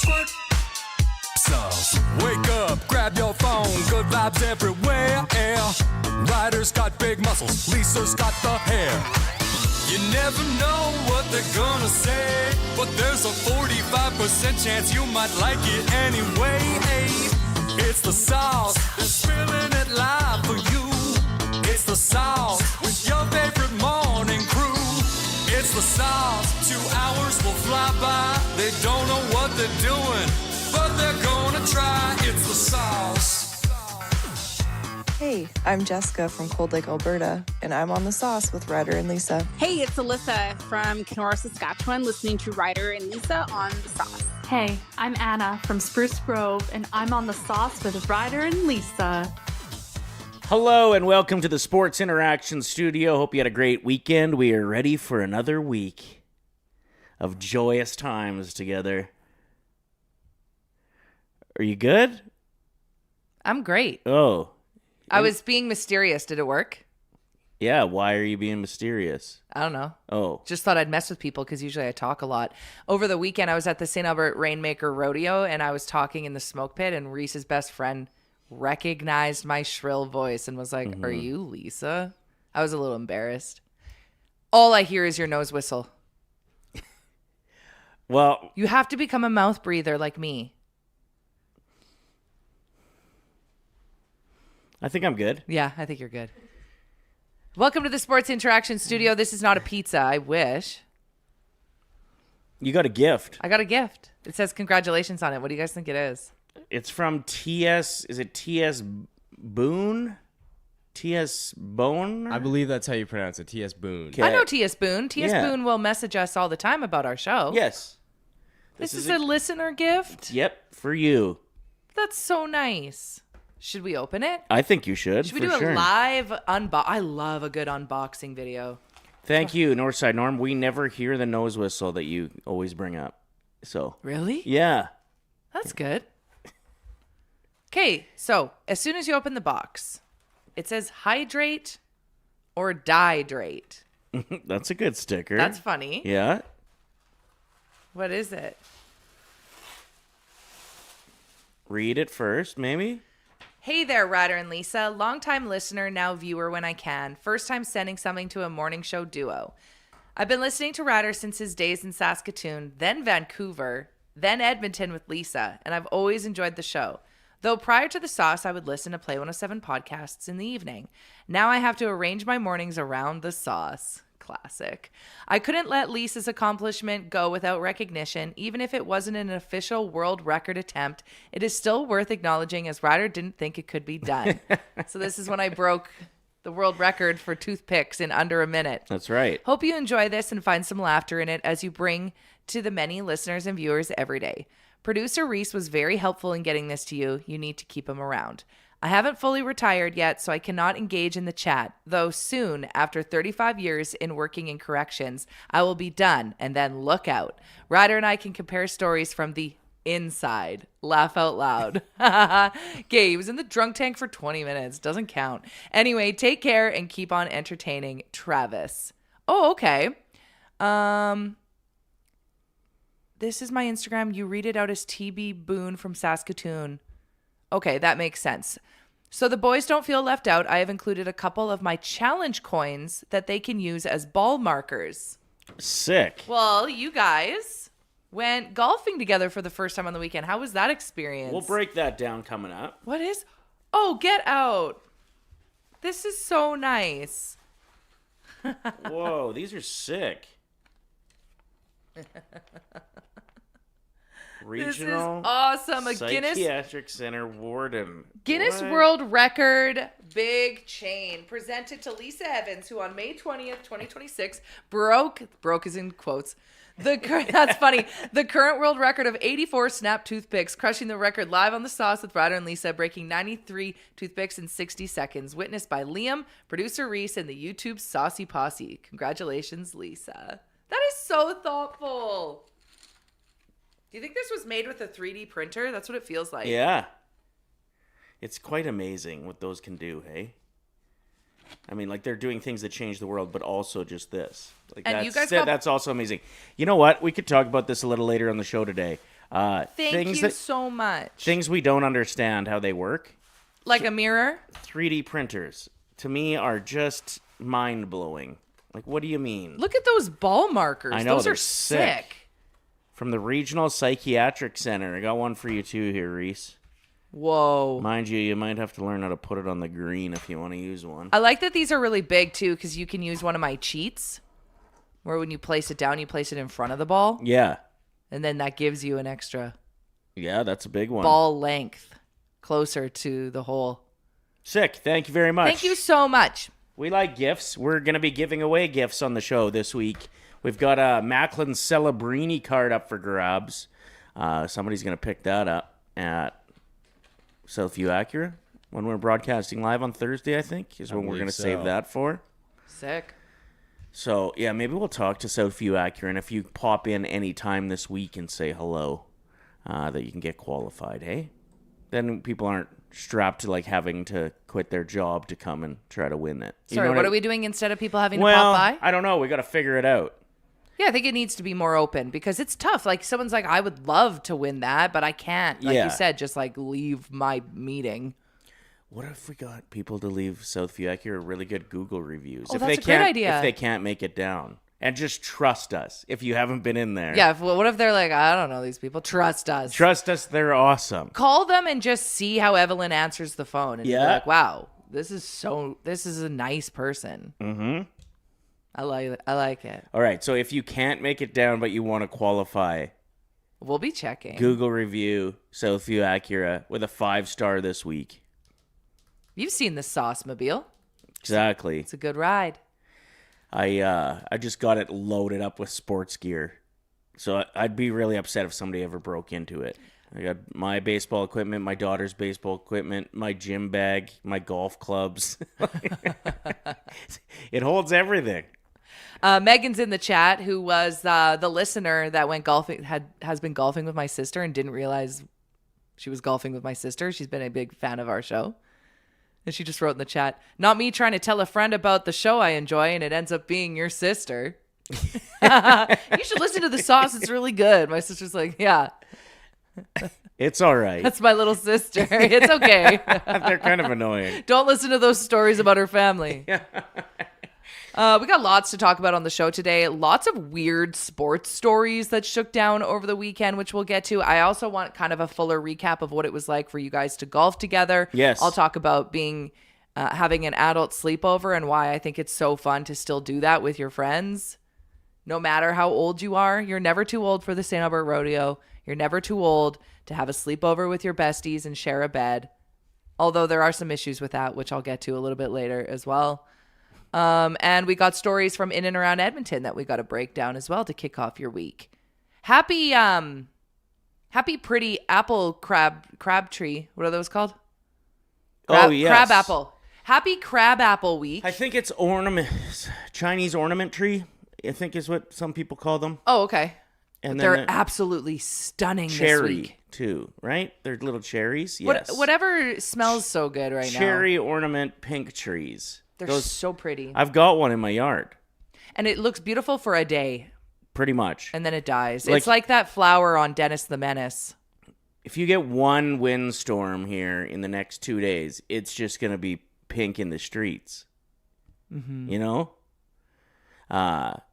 squirt. Sauce. Wake up, grab your phone, good vibes everywhere. Ryder's got big muscles, Lisa's got the hair. You never know what they're gonna say, but there's a 45% chance you might like it anyway. It's the sauce, they're spilling it live for you. It's the sauce with your favorite morning crew. It's the sauce, 2 hours will fly by. They don't know what they're doing, but they're gonna try. It's the sauce. Hey, I'm Jessica from Cold Lake, Alberta, and I'm on the sauce with Ryder and Lisa. Hey, it's Alyssa from Kenora, Saskatchewan, listening to Ryder and Lisa on the sauce. Hey, I'm Anna from Spruce Grove, and I'm on the sauce with Ryder and Lisa. Hello and welcome to the Sports Interaction Studio. Hope you had a great weekend. We are ready for another week of joyous times together. Are you good? I'm great. Oh. I was being mysterious. Did it work? Yeah, why are you being mysterious? I don't know. Oh. Just thought I'd mess with people because usually I talk a lot. Over the weekend, I was at the St. Albert Rainmaker Rodeo, and I was talking in the smoke pit, and Reese's best friend recognized my shrill voice and was like, Are you Lisa? I was a little embarrassed. All I hear is your nose whistle. Well, you have to become a mouth breather like me. I think I'm good. Yeah, I think you're good. Welcome to the Sports Interaction Studio. This is not a pizza. I wish. You got a gift. I got a gift. It says congratulations on it. What do you guys think it is? It's from T.S. Is it T.S. Boone? T.S. Bone? I believe that's how you pronounce it. T.S. Boone. I know T.S. Boone. T.S. Yeah. Boone will message us all the time about our show. Yes. This is a listener gift? Yep, for you. That's so nice. Should we open it? I think you should. Should we do a live I love a good unboxing video. Thank you, Northside Norm. We never hear the nose whistle that you always bring up. So. Really? Yeah. That's good. Okay, so as soon as you open the box, it says hydrate or dihydrate. That's a good sticker. That's funny. Yeah. What is it? Read it first, maybe. Hey there, Ryder and Lisa. Longtime listener, now viewer when I can. First time sending something to a morning show duo. I've been listening to Ryder since his days in Saskatoon, then Vancouver, then Edmonton with Lisa, and I've always enjoyed the show. Though prior to the sauce, I would listen to Play 107 podcasts in the evening. Now I have to arrange my mornings around the sauce. Classic. I couldn't let Lisa's accomplishment go without recognition. Even if it wasn't an official world record attempt, it is still worth acknowledging as Ryder didn't think it could be done. So this is when I broke the world record for toothpicks in under a minute. That's right. Hope you enjoy this and find some laughter in it as you bring to the many listeners and viewers every day. Producer Reese was very helpful in getting this to you. You need to keep him around. I haven't fully retired yet, so I cannot engage in the chat, though soon, after 35 years in working in corrections, I will be done, and then look out. Ryder and I can compare stories from the inside. Laugh out loud. Okay, he was in the drunk tank for 20 minutes. Doesn't count. Anyway, take care and keep on entertaining. Travis. Oh, okay. This is my Instagram. You read it out as TB Boone from Saskatoon. Okay, that makes sense. So the boys don't feel left out. I have included a couple of my challenge coins that they can use as ball markers. Sick. Well, you guys went golfing together for the first time on the weekend. How was that experience? We'll break that down coming up. What is? Oh, get out. This is so nice. Whoa, these are sick. Regional this is awesome. A Psychiatric Center Warden. Guinness What? World Record big chain presented to Lisa Evans, who on May 20th, 2026 broke is in quotes. That's funny. The current world record of 84 snap toothpicks, crushing the record live on the sauce with Ryder and Lisa, breaking 93 toothpicks in 60 seconds. Witnessed by Liam, producer Reese, and the YouTube Saucy Posse. Congratulations, Lisa. That is so thoughtful. Do you think this was made with a 3D printer? That's what it feels like. Yeah. It's quite amazing what those can do, hey? I mean, like, they're doing things that change the world, but also just this. Like, And that's, you guys got... that's also amazing. You know what? We could talk about this a little later on the show today. Thank you so much. Things we don't understand how they work. Like a mirror? 3D printers, to me, are just mind-blowing. Like, what do you mean? Look at those ball markers. I know, those they're are sick. From the Regional Psychiatric Center. I got one for you too here, Reese. Whoa. Mind you might have to learn how to put it on the green if you want to use one. I like that these are really big, too, because you can use one of my cheats, where when you place it down, you place it in front of the ball. Yeah. And then that gives you an extra Yeah, that's a big one. ball length closer to the hole. Sick. Thank you very much. Thank you so much. We like gifts. We're going to be giving away gifts on the show this week. We've got a Macklin Celebrini card up for grabs. Somebody's going to pick that up at Southview Acura when we're broadcasting live on Thursday, I think, is when we're going to save that for. Sick. So, yeah, maybe we'll talk to Southview Acura, and if you pop in any time this week and say hello, that you can get qualified, hey? Then people aren't strapped to, like, having to quit their job to come and try to win it. Sorry, what are we doing instead of people having to pop by? I don't know. We got to figure it out. Yeah, I think it needs to be more open because it's tough. Like, someone's like, I would love to win that, but I can't. Like you said, just, like, leave my meeting. What if we got people to leave Southview Acura really good Google reviews? Oh, if that's they a great can't, idea. If they can't make it down. And just trust us if you haven't been in there. Yeah, what if they're like, I don't know these people. Trust us. Trust us, they're awesome. Call them and just see how Evelyn answers the phone. And be like, wow, this is a nice person. Mm-hmm. I like it. All right, so if you can't make it down but you want to qualify, we'll be checking. Google review Southview Acura with a 5-star this week. You've seen the Sauce Mobile. Exactly. It's a good ride. I just got it loaded up with sports gear. So I'd be really upset if somebody ever broke into it. I got my baseball equipment, my daughter's baseball equipment, my gym bag, my golf clubs. It holds everything. Megan's in the chat, who was the listener that went golfing, has been golfing with my sister and didn't realize she was golfing with my sister. She's been a big fan of our show. And she just wrote in the chat, not me trying to tell a friend about the show I enjoy and it ends up being your sister. You should listen to the Sauce. It's really good. My sister's like, yeah. It's all right. That's my little sister. It's okay. They're kind of annoying. Don't listen to those stories about her family. We got lots to talk about on the show today. Lots of weird sports stories that shook down over the weekend, which we'll get to. I also want kind of a fuller recap of what it was like for you guys to golf together. Yes. I'll talk about having an adult sleepover and why I think it's so fun to still do that with your friends. No matter how old you are, you're never too old for the St. Albert Rodeo. You're never too old to have a sleepover with your besties and share a bed. Although there are some issues with that, which I'll get to a little bit later as well. And we got stories from in and around Edmonton that we got to break down as well to kick off your week. Happy pretty apple crab tree. What are those called? Yes. Crab apple. Happy crab apple week. I think it's Chinese ornament tree, I think is what some people call them. Oh, okay. And they're then absolutely stunning cherry this week. too, right? They're little cherries. Yes. Whatever smells so good right now. Cherry ornament pink trees. They're so pretty. I've got one in my yard. And it looks beautiful for a day. Pretty much. And then it dies. It's like that flower on Dennis the Menace. If you get one windstorm here in the next 2 days, it's just going to be pink in the streets. Mm-hmm. You know?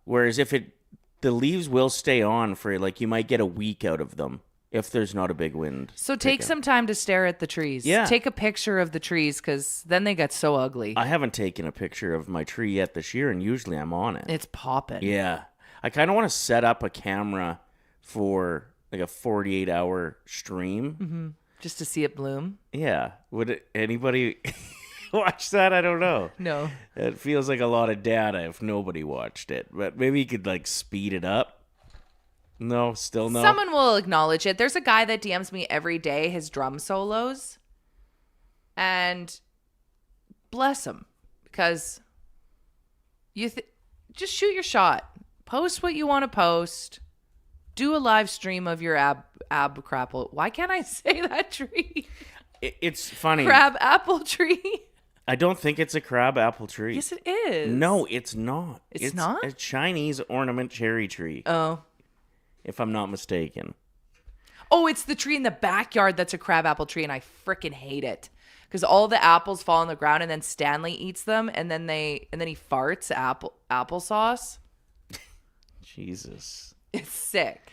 Whereas the leaves will stay on for, like, you might get a week out of them if there's not a big wind. So take some time to stare at the trees. Yeah. Take a picture of the trees because then they get so ugly. I haven't taken a picture of my tree yet this year, and usually I'm on it. It's popping. Yeah. I kind of want to set up a camera for like a 48-hour stream. Mm-hmm. Just to see it bloom. Yeah. Would anybody watch that? I don't know. No. It feels like a lot of data if nobody watched it. But maybe you could like speed it up. No, still no. Someone will acknowledge it. There's a guy that DMs me every day his drum solos. And bless him. Because just shoot your shot. Post what you want to post. Do a live stream of your ab crapple. Why can't I say that tree? It's funny. Crab apple tree. I don't think it's a crab apple tree. Yes, it is. No, it's not. It's not? A Chinese ornament cherry tree. Oh. If I'm not mistaken. Oh, it's the tree in the backyard that's a crabapple tree, and I freaking hate it. Because all the apples fall on the ground, and then Stanley eats them, and then he farts applesauce. Jesus. It's sick.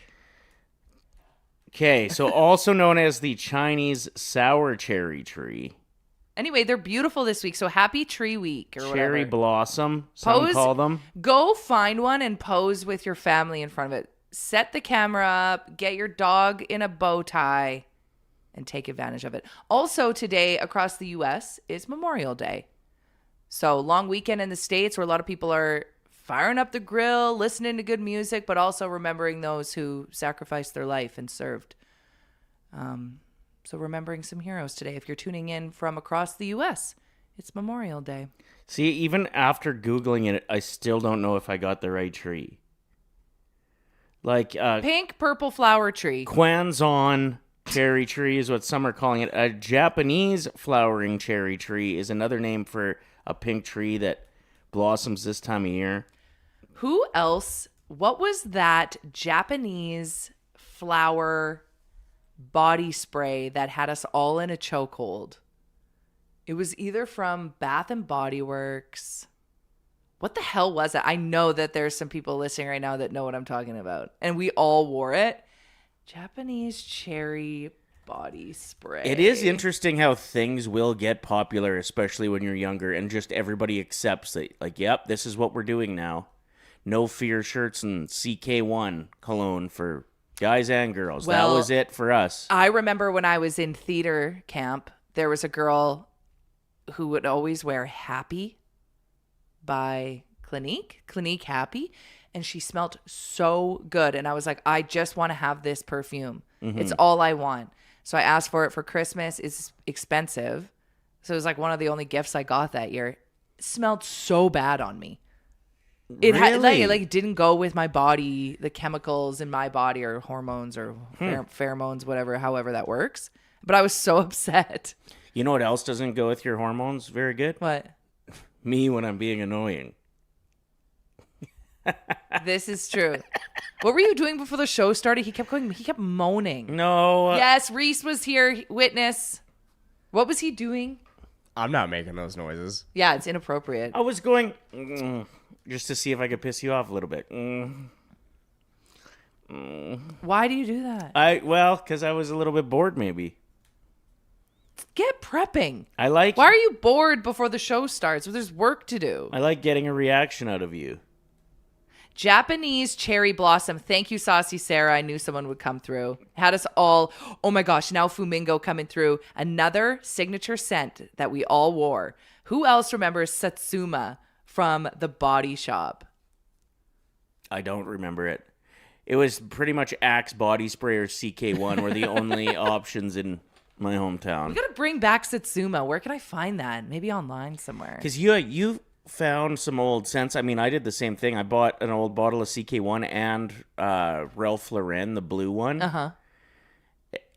Okay, so also known as the Chinese sour cherry tree. Anyway, they're beautiful this week, so happy tree week or whatever. Cherry blossom, some call them. Go find one and pose with your family in front of it. Set the camera up, get your dog in a bow tie, and take advantage of it. Also, today across the U.S. is Memorial Day. So, long weekend in the States where a lot of people are firing up the grill, listening to good music, but also remembering those who sacrificed their life and served. So remembering some heroes today. If you're tuning in from across the U.S., it's Memorial Day. See, even after Googling it, I still don't know if I got the right tree. Like, Pink purple flower tree. Kwanzaa cherry tree is what some are calling it. A Japanese flowering cherry tree is another name for a pink tree that blossoms this time of year. Who else? What was that Japanese flower body spray that had us all in a chokehold? It was either from Bath and Body Works. What the hell was it? I know that there's some people listening right now that know what I'm talking about. And we all wore it. Japanese cherry body spray. It is interesting how things will get popular, especially when you're younger, and just everybody accepts it. Like, yep, this is what we're doing now. No Fear shirts and CK1 cologne for guys and girls. Well, that was it for us. I remember when I was in theater camp, there was a girl who would always wear Happy by Clinique Happy, and she smelled so good. And I was like, I just want to have this perfume. It's all I want. So I asked for it for Christmas. It's expensive. So it was like one of the only gifts I got that year. It smelled so bad on me. It Really? had, didn't go with my body, the chemicals in my body or hormones or pheromones, whatever, however that works. But I was so upset. You know what else doesn't go with your hormones very good? What? Me when I'm being annoying. This is true. What were you doing before the show started? He kept moaning. No. Yes, Reese was here, witness. What was he doing? I'm not making those noises. Yeah, it's inappropriate. I was going just to see if I could piss you off a little bit. Why do you do that? Because I was a little bit bored maybe. Get prepping. Why Why are you bored before the show starts? Well, there's work to do. I like getting a reaction out of you. Japanese cherry blossom. Thank you, Saucy Sarah. I knew someone would come through. Had us all. Oh my gosh, now Flamingo coming through. Another signature scent that we all wore. Who else remembers Satsuma from the Body Shop? I don't remember it. It was pretty much Axe body spray or CK1 were the only options in my hometown. We gotta bring back Satsuma. Where can I find that? Maybe online somewhere. Because you found some old scents. I mean, I did the same thing. I bought an old bottle of CK1 and Ralph Lauren, the blue one. Uh-huh.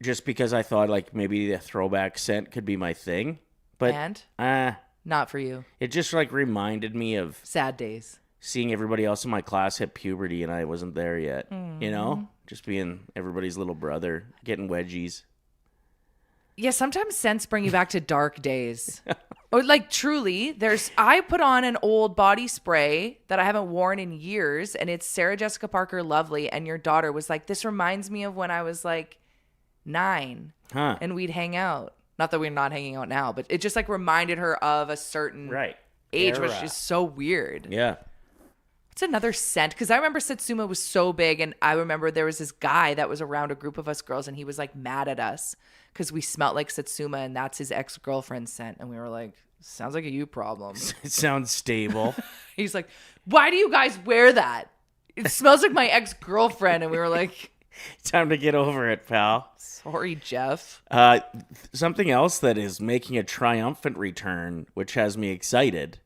Just because I thought like maybe the throwback scent could be my thing. But Not for you. it just like reminded me of Sad days. seeing everybody else in my class hit puberty and I wasn't there yet. You know? Just being everybody's little brother, getting wedgies. Yeah, sometimes scents bring you back to dark days. Or like truly, I put on an old body spray that I haven't worn in years, and it's Sarah Jessica Parker Lovely, and your daughter was like, this reminds me of when I was like 9 and we'd hang out. Not that we're not hanging out now, but it just like reminded her of a certain age, which is so weird. Yeah. It's another scent, because I remember Satsuma was so big, and I remember there was this guy that was around a group of us girls, and he was like mad at us because we smelled like Satsuma, and that's his ex-girlfriend's scent, and we were like, sounds like a you problem. It sounds stable. He's like, why do you guys wear that? It smells like my ex-girlfriend, and we were like, Time to get over it, pal. sorry, Jeff. Something else that is making a triumphant return, which has me excited.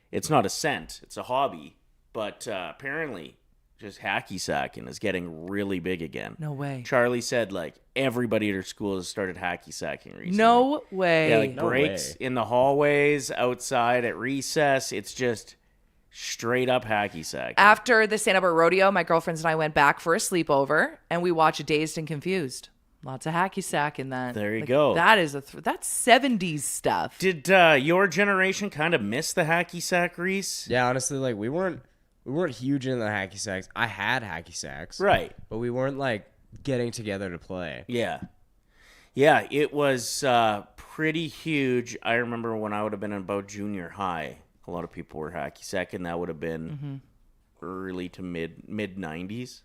It's not a scent, it's a hobby. But apparently, just hacky sacking is getting really big again. No way. Charlie said, like, everybody at her school has started hacky sacking recently. No way. Yeah, like No breaks way. in the hallways, outside, at recess. It's just straight up hacky sacking. After the Santa Barbara Rodeo, my girlfriends and I went back for a sleepover, and we watched Dazed and Confused. Lots of hacky sack in that. There you go. That is that's 70s stuff. Did your generation kind of miss the hacky sack, Reese? Yeah, honestly, like we weren't huge into the hacky sacks. I had hacky sacks. Right. But we weren't like getting together to play. Yeah. Yeah, it was pretty huge. I remember when I would have been in about junior high, a lot of people were hacky sack, and that would have been early to mid 90s.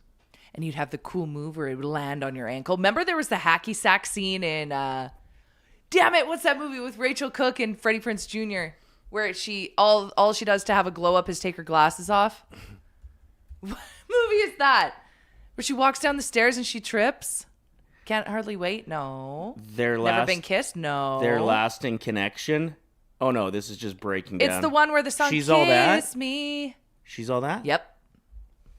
And you'd have the cool move where it would land on your ankle. Remember there was the hacky sack scene in damn it, what's that movie with Rachel Cook and Freddie Prinze Jr. where she all she does to have a glow up is take her glasses off? What movie is that? Where she walks down the stairs and she trips? Can't hardly wait? No. Never been kissed? No. Their lasting connection? Oh no, this is just breaking down. It's the one where the song She's Kiss All That? Me. She's All That? Yep.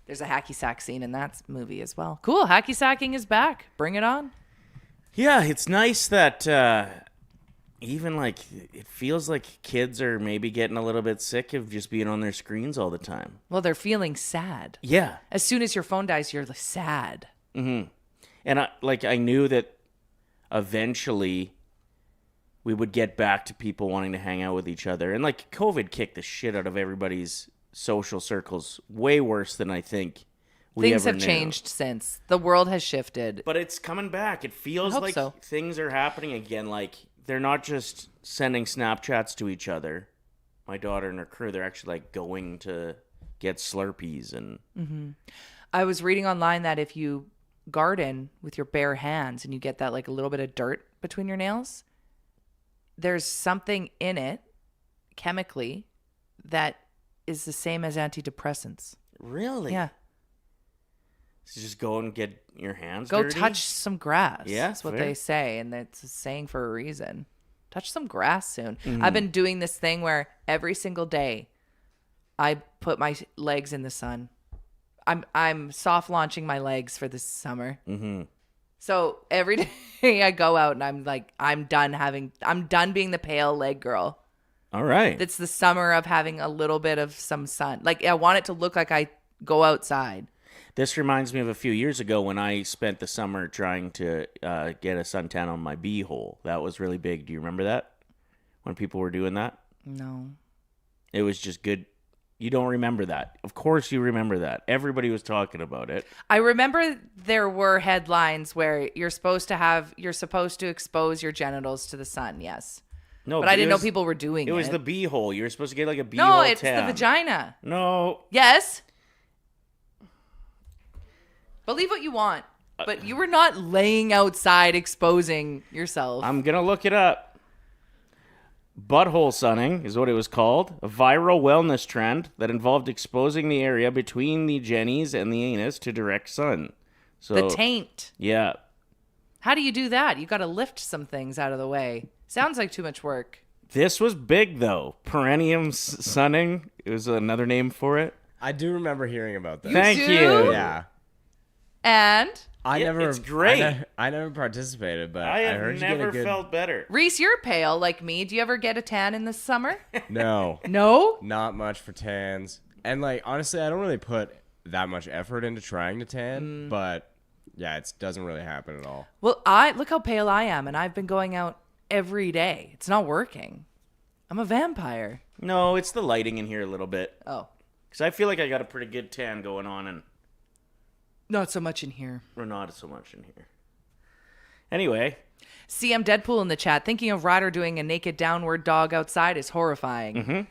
There's a hacky sack scene in that movie as well. Cool. Hacky sacking is back. Bring it on. Yeah, it's nice that even like it feels like kids are maybe getting a little bit sick of just being on their screens all the time. Well, they're feeling sad. Yeah. As soon as your phone dies, you're sad. Mm-hmm. And I knew that eventually we would get back to people wanting to hang out with each other. And like COVID kicked the shit out of everybody's social circles way worse than I think things ever have knew. changed since. The world has shifted. But it's coming back. It feels like so. Things are happening again. Like they're not just sending Snapchats to each other. My daughter and her crew, they're actually like going to get Slurpees and I was reading online that if you garden with your bare hands and you get that like a little bit of dirt between your nails, there's something in it chemically that is the same as antidepressants. Really? Yeah. So just go and get your hands Go dirty? touch some grass. Yeah, That's what fair. they say, and it's a saying for a reason. Touch some grass soon. I've been doing this thing where every single day I put my legs in the sun. I'm soft launching my legs for this summer. Mm-hmm. So every day I go out and I'm like, I'm done being the pale leg girl. All right. It's the summer of having a little bit of some sun. Like I want it to look like I go outside. This reminds me of a few years ago when I spent the summer trying to get a suntan on my bee hole. That was really big. Do you remember that? When people were doing that? No. It was just good. You don't remember that. Of course you remember that. Everybody was talking about it. I remember there were headlines where you're supposed to expose your genitals to the sun. Yes. No, But I didn't know people were doing it. It was the bee hole. You were supposed to get like a bee No, hole it's tan. the vagina. No. Yes. Believe what you want, but you were not laying outside exposing yourself. I'm going to look it up. Butthole sunning is what it was called. A viral wellness trend that involved exposing the area between the jennies and the anus to direct sun. So the taint. Yeah. How do you do that? You got to lift some things out of the way. Sounds like too much work. This was big, though. Perennium sunning. It was another name for it. I do remember hearing about that. Thank do? you. Yeah. And It's great. I never participated, but I I have heard you get never a good. felt better. Reese, you're pale like me. Do you ever get a tan in the summer? No, No? not much for tans. And like honestly, I don't really put that much effort into trying to tan, but yeah, it doesn't really happen at all. Well, look how pale I am, and I've been going out every day. It's not working. I'm a vampire. No, it's the lighting in here a little bit. Oh, Because I feel like I got a pretty good tan going on, and not so much in here. we're not so much in here. Anyway, CM Deadpool in the chat. Thinking of Ryder doing a naked downward dog outside is horrifying.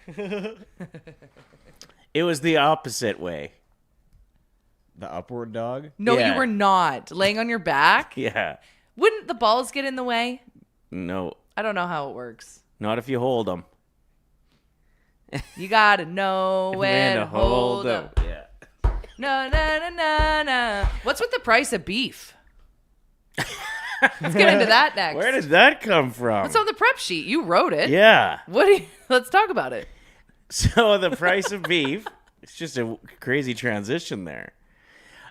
it was the opposite way. The upward dog. No, Yeah. you were not. Laying on your back? Yeah. Wouldn't the balls get in the way? No, I don't know how it works. not if you hold them. You gotta know when to hold them. Yeah. No, no, no, no, no. What's with the price of beef? Let's get into that next. Where did that come from? What's on the prep sheet? You wrote it. Yeah. What do you, let's talk about it. So the price of beef, it's just a crazy transition there,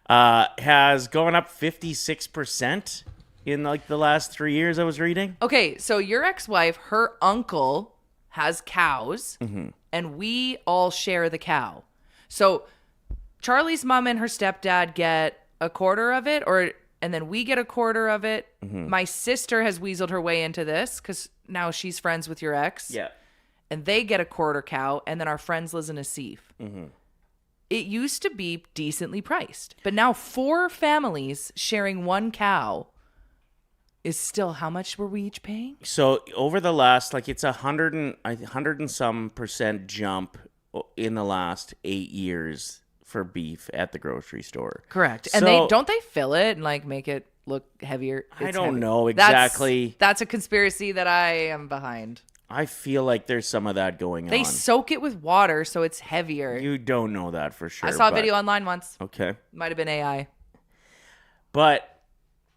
has gone up 56% in like the last 3 years I was reading. Okay, so your ex-wife, her uncle has cows, and we all share the cow. So Charlie's mom and her stepdad get a quarter of it, or and then we get a quarter of it. Mm-hmm. My sister has weaseled her way into this because now she's friends with your ex. Yeah. And they get a quarter cow, and then our friends live in a sieve. Mm-hmm. It used to be decently priced, but now 4 families sharing 1 cow is still, how much were we each paying? So over the last, like, it's 100 and some % jump in the last 8 years for beef at the grocery store. Correct. And So- they fill it and like make it look heavier. I It's don't heavy. know exactly. That's a conspiracy that I am behind. I feel like there's some of that going They on. soak it with water so it's heavier. You don't know that for sure. I saw a but- video online once. Okay. Might have been AI. But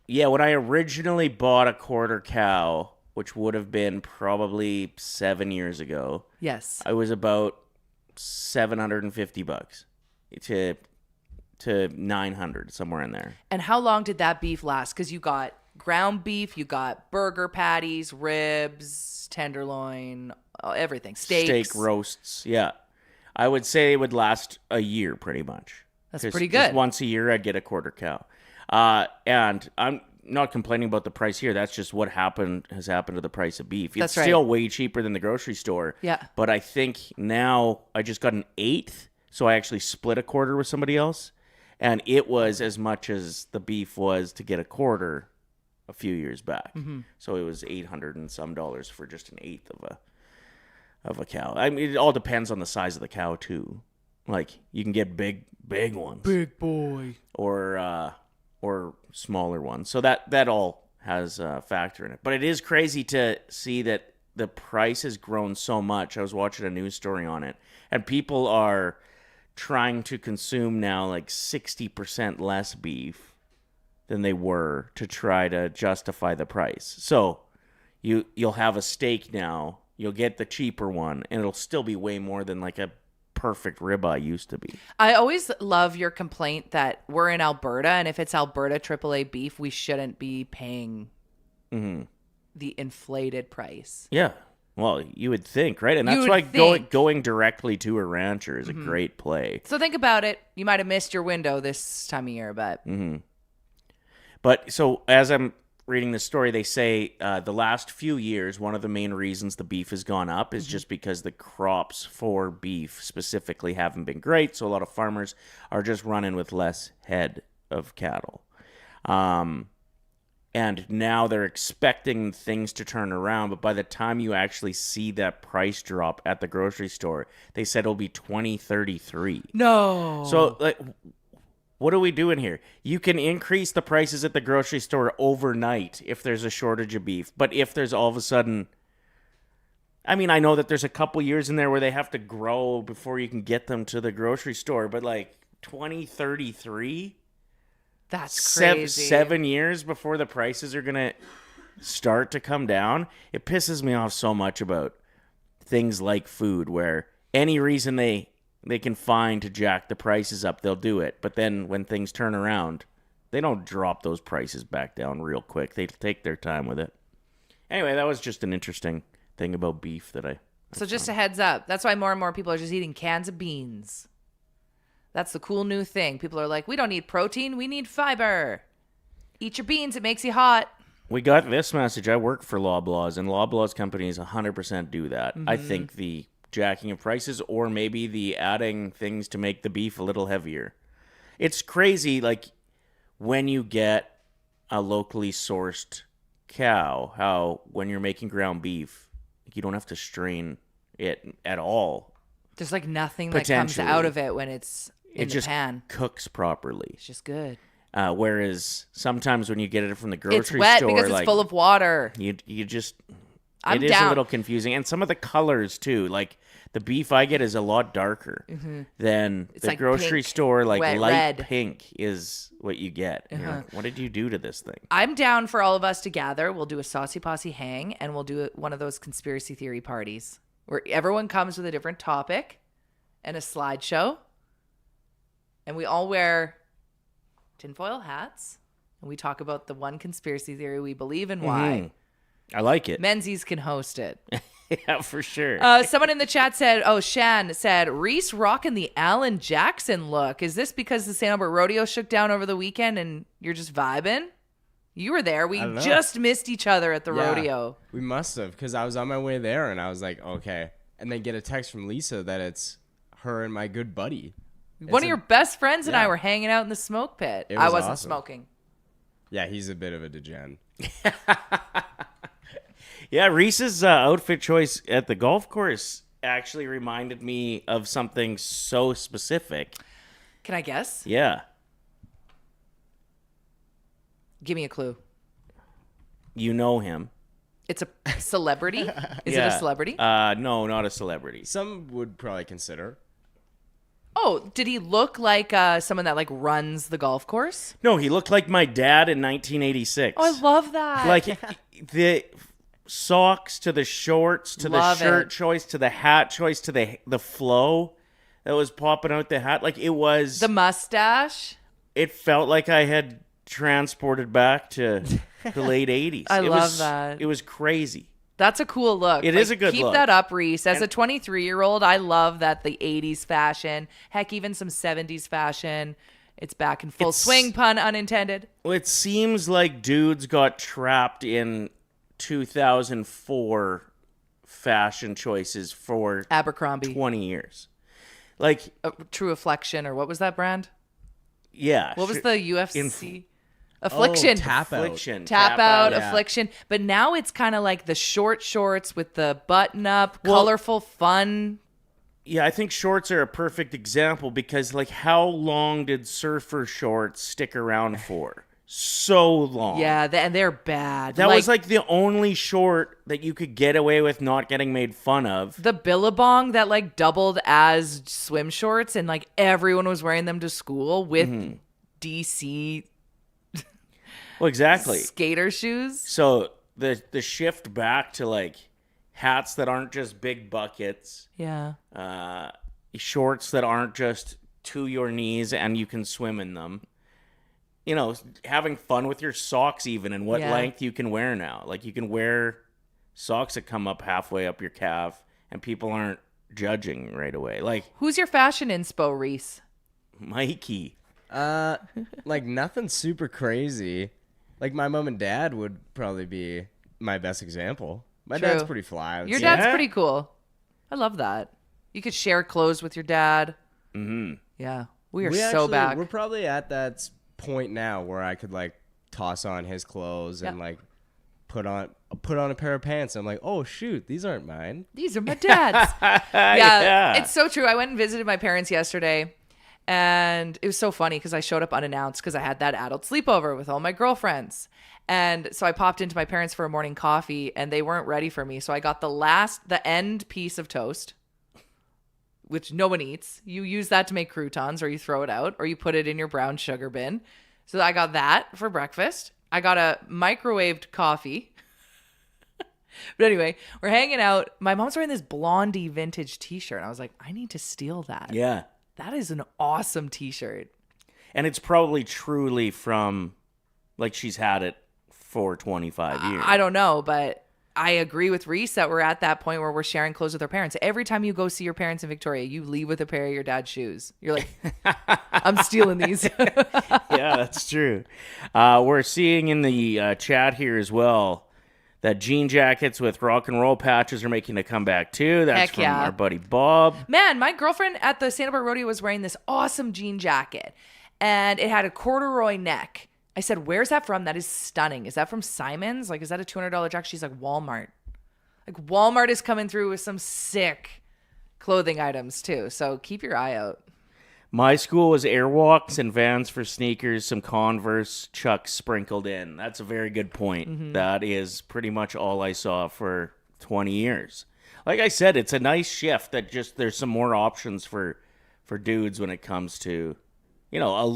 yeah, when I originally bought a quarter cow, which would have been probably 7 years ago, Yes. I was about $750 to 900, somewhere in there. And how long did that beef last? Because you got ground beef, you got burger patties, ribs, tenderloin, everything. Steaks. Steak roasts, yeah. I would say it would last a year pretty much. That's 'Cause pretty just good. once a year, I'd get a quarter cow. And I'm not complaining about the price here. That's just what has happened to the price of beef. That's It's right. still way cheaper than the grocery store. Yeah. But I think now I just got an eighth, so I actually split a quarter with somebody else. And it was as much as the beef was to get a quarter a few years back. Mm-hmm. So it was $800 and some for just an eighth of a cow. I mean, it all depends on the size of the cow too. Like you can get big ones, Big boy. or smaller ones. So that all has a factor in it. But it is crazy to see that the price has grown so much. I was watching a news story on it, and people are trying to consume now like 60% less beef than they were to try to justify the price. So you'll have a steak now, you'll get the cheaper one, and it'll still be way more than like a perfect ribeye used to be. I always love your complaint that we're in Alberta, and if it's Alberta AAA beef, we shouldn't be paying the inflated price. Yeah. Well, you would think, right? And You that's would why think. going directly to a rancher is a great play. So think about it. You might have missed your window this time of year, but But so as I'm reading this story, they say the last few years, one of the main reasons the beef has gone up is just because the crops for beef specifically haven't been great. So a lot of farmers are just running with less head of cattle. And now they're expecting things to turn around, but by the time you actually see that price drop at the grocery store, they said it'll be 2033. no. So, like, what are we doing here? You can increase the prices at the grocery store overnight if there's a shortage of beef, but if there's all of a sudden, I mean, I know that there's a couple years in there where they have to grow before you can get them to the grocery store, but like 2033? That's crazy. 7 years before the prices are going to start to come down. It pisses me off so much about things like food, where any reason they can find to jack the prices up, they'll do it. But then when things turn around, they don't drop those prices back down real quick. They take their time with it. Anyway, that was just an interesting thing about beef that I So just a heads up. That's why more and more people are just eating cans of beans. That's the cool new thing. People are like, we don't need protein. We need fiber. Eat your beans. It makes you hot. We got this message. I work for Loblaws, and Loblaws companies 100% do that. I think the jacking of prices, or maybe the adding things to make the beef a little heavier. It's crazy, like, when you get a locally sourced cow, how when you're making ground beef, you don't have to strain it at all. There's like nothing that comes Potentially. out of it when it's in It the just pan. cooks properly. It's just good. Whereas sometimes when you get it from the grocery It's wet store, because it's like, full of water. you just I'm it is down. a little confusing, and some of the colors too. Like the beef I get is a lot darker than It's the like grocery pink, store. Like wet light red. pink is what you get. And you're like, what did you do to this thing? I'm down for all of us to gather. We'll do a Saucy Posse hang, and we'll do one of those conspiracy theory parties where everyone comes with a different topic and a slideshow, and we all wear tinfoil hats, and we talk about the one conspiracy theory we believe in why. I like it. Menzies can host it. Yeah, for sure. Someone in the chat said, Shan said, Reese rocking the Alan Jackson look. Is this because the St. Albert Rodeo shook down over the weekend and you're just vibing? You were there. We just missed each other at the rodeo. We must have, because I was on my way there and I was like, okay. And then get a text from Lisa that it's her and my good buddy. One of your best friends and I were hanging out in the smoke pit. I wasn't smoking. Yeah, he's a bit of a degen. Yeah, Reese's outfit choice at the golf course actually reminded me of something so specific. Can I guess? Yeah. Give me a clue. You know him. It's a celebrity? Is it a celebrity? No, not a celebrity. Some would probably consider. Oh, did he look like someone that like runs the golf course? No, he looked like my dad in 1986. Oh, I love that. Like the socks to the shorts to the shirt choice to the hat choice to the flow that was popping out the hat. Like it was the mustache. It felt like I had transported back to the late 80s. I love that. It was crazy. That's a cool look. It is a good look. look. Keep that up, Reese. As a 23-year-old, I love that the 80s fashion, heck, even some 70s fashion, it's back in full swing, pun unintended. Well, it seems like dudes got trapped in 2004 fashion choices for Abercrombie 20 years. Like True Affliction, or what was that brand? Yeah. What was the UFC? Affliction. Tap out. Tap out, Affliction. But now it's kind of like the short shorts with the button up, colorful, fun. Yeah, I think shorts are a perfect example because, like, how long did surfer shorts stick around for? So long. Yeah, and they're bad. That was like the only short that you could get away with not getting made fun of. The Billabong that like doubled as swim shorts and like everyone was wearing them to school with DC. Well, exactly. Skater shoes. So the shift back to like hats that aren't just big buckets. Yeah. Shorts that aren't just to your knees and you can swim in them. You know, having fun with your socks even and what length you can wear now. Like you can wear socks that come up halfway up your calf and people aren't judging right away. Like, who's your fashion inspo, Reese? Mikey. Like nothing super crazy. Like my mom and dad would probably be my best example. My dad's pretty fly. Your dad's pretty cool. I love that. You could share clothes with your dad. Mm-hmm. Yeah. We are so back. We're probably at that point now where I could like toss on his clothes and like put on a pair of pants. I'm like, oh shoot, these aren't mine. These are my dad's. Yeah, it's so true. I went and visited my parents yesterday. And it was so funny because I showed up unannounced because I had that adult sleepover with all my girlfriends. And so I popped into my parents for a morning coffee and they weren't ready for me. So I got the end piece of toast, which no one eats. You use that to make croutons or you throw it out or you put it in your brown sugar bin. So I got that for breakfast. I got a microwaved coffee. But anyway, we're hanging out. My mom's wearing this Blondie vintage t-shirt. And I was like, I need to steal that. Yeah. That is an awesome t-shirt. And it's probably truly from, like, she's had it for 25 years. I don't know, but I agree with Reese that we're at that point where we're sharing clothes with our parents. Every time you go see your parents in Victoria, you leave with a pair of your dad's shoes. You're like, I'm stealing these. Yeah, that's true. We're seeing in the chat here as well that jean jackets with rock and roll patches are making a comeback too. That's from our buddy Bob. Man, my girlfriend at the Santa Barbara Rodeo was wearing this awesome jean jacket and it had a corduroy neck. I said, where's that from? That is stunning. Is that from Simon's? Like, is that a $200 jacket? She's like, Walmart. Like, Walmart is coming through with some sick clothing items too. So keep your eye out. My school was Airwalks and Vans for sneakers, some Converse, Chucks sprinkled in. That's a very good point. Mm-hmm. That is pretty much all I saw for 20 years. Like I said, it's a nice shift that just there's some more options for dudes when it comes to, you know, a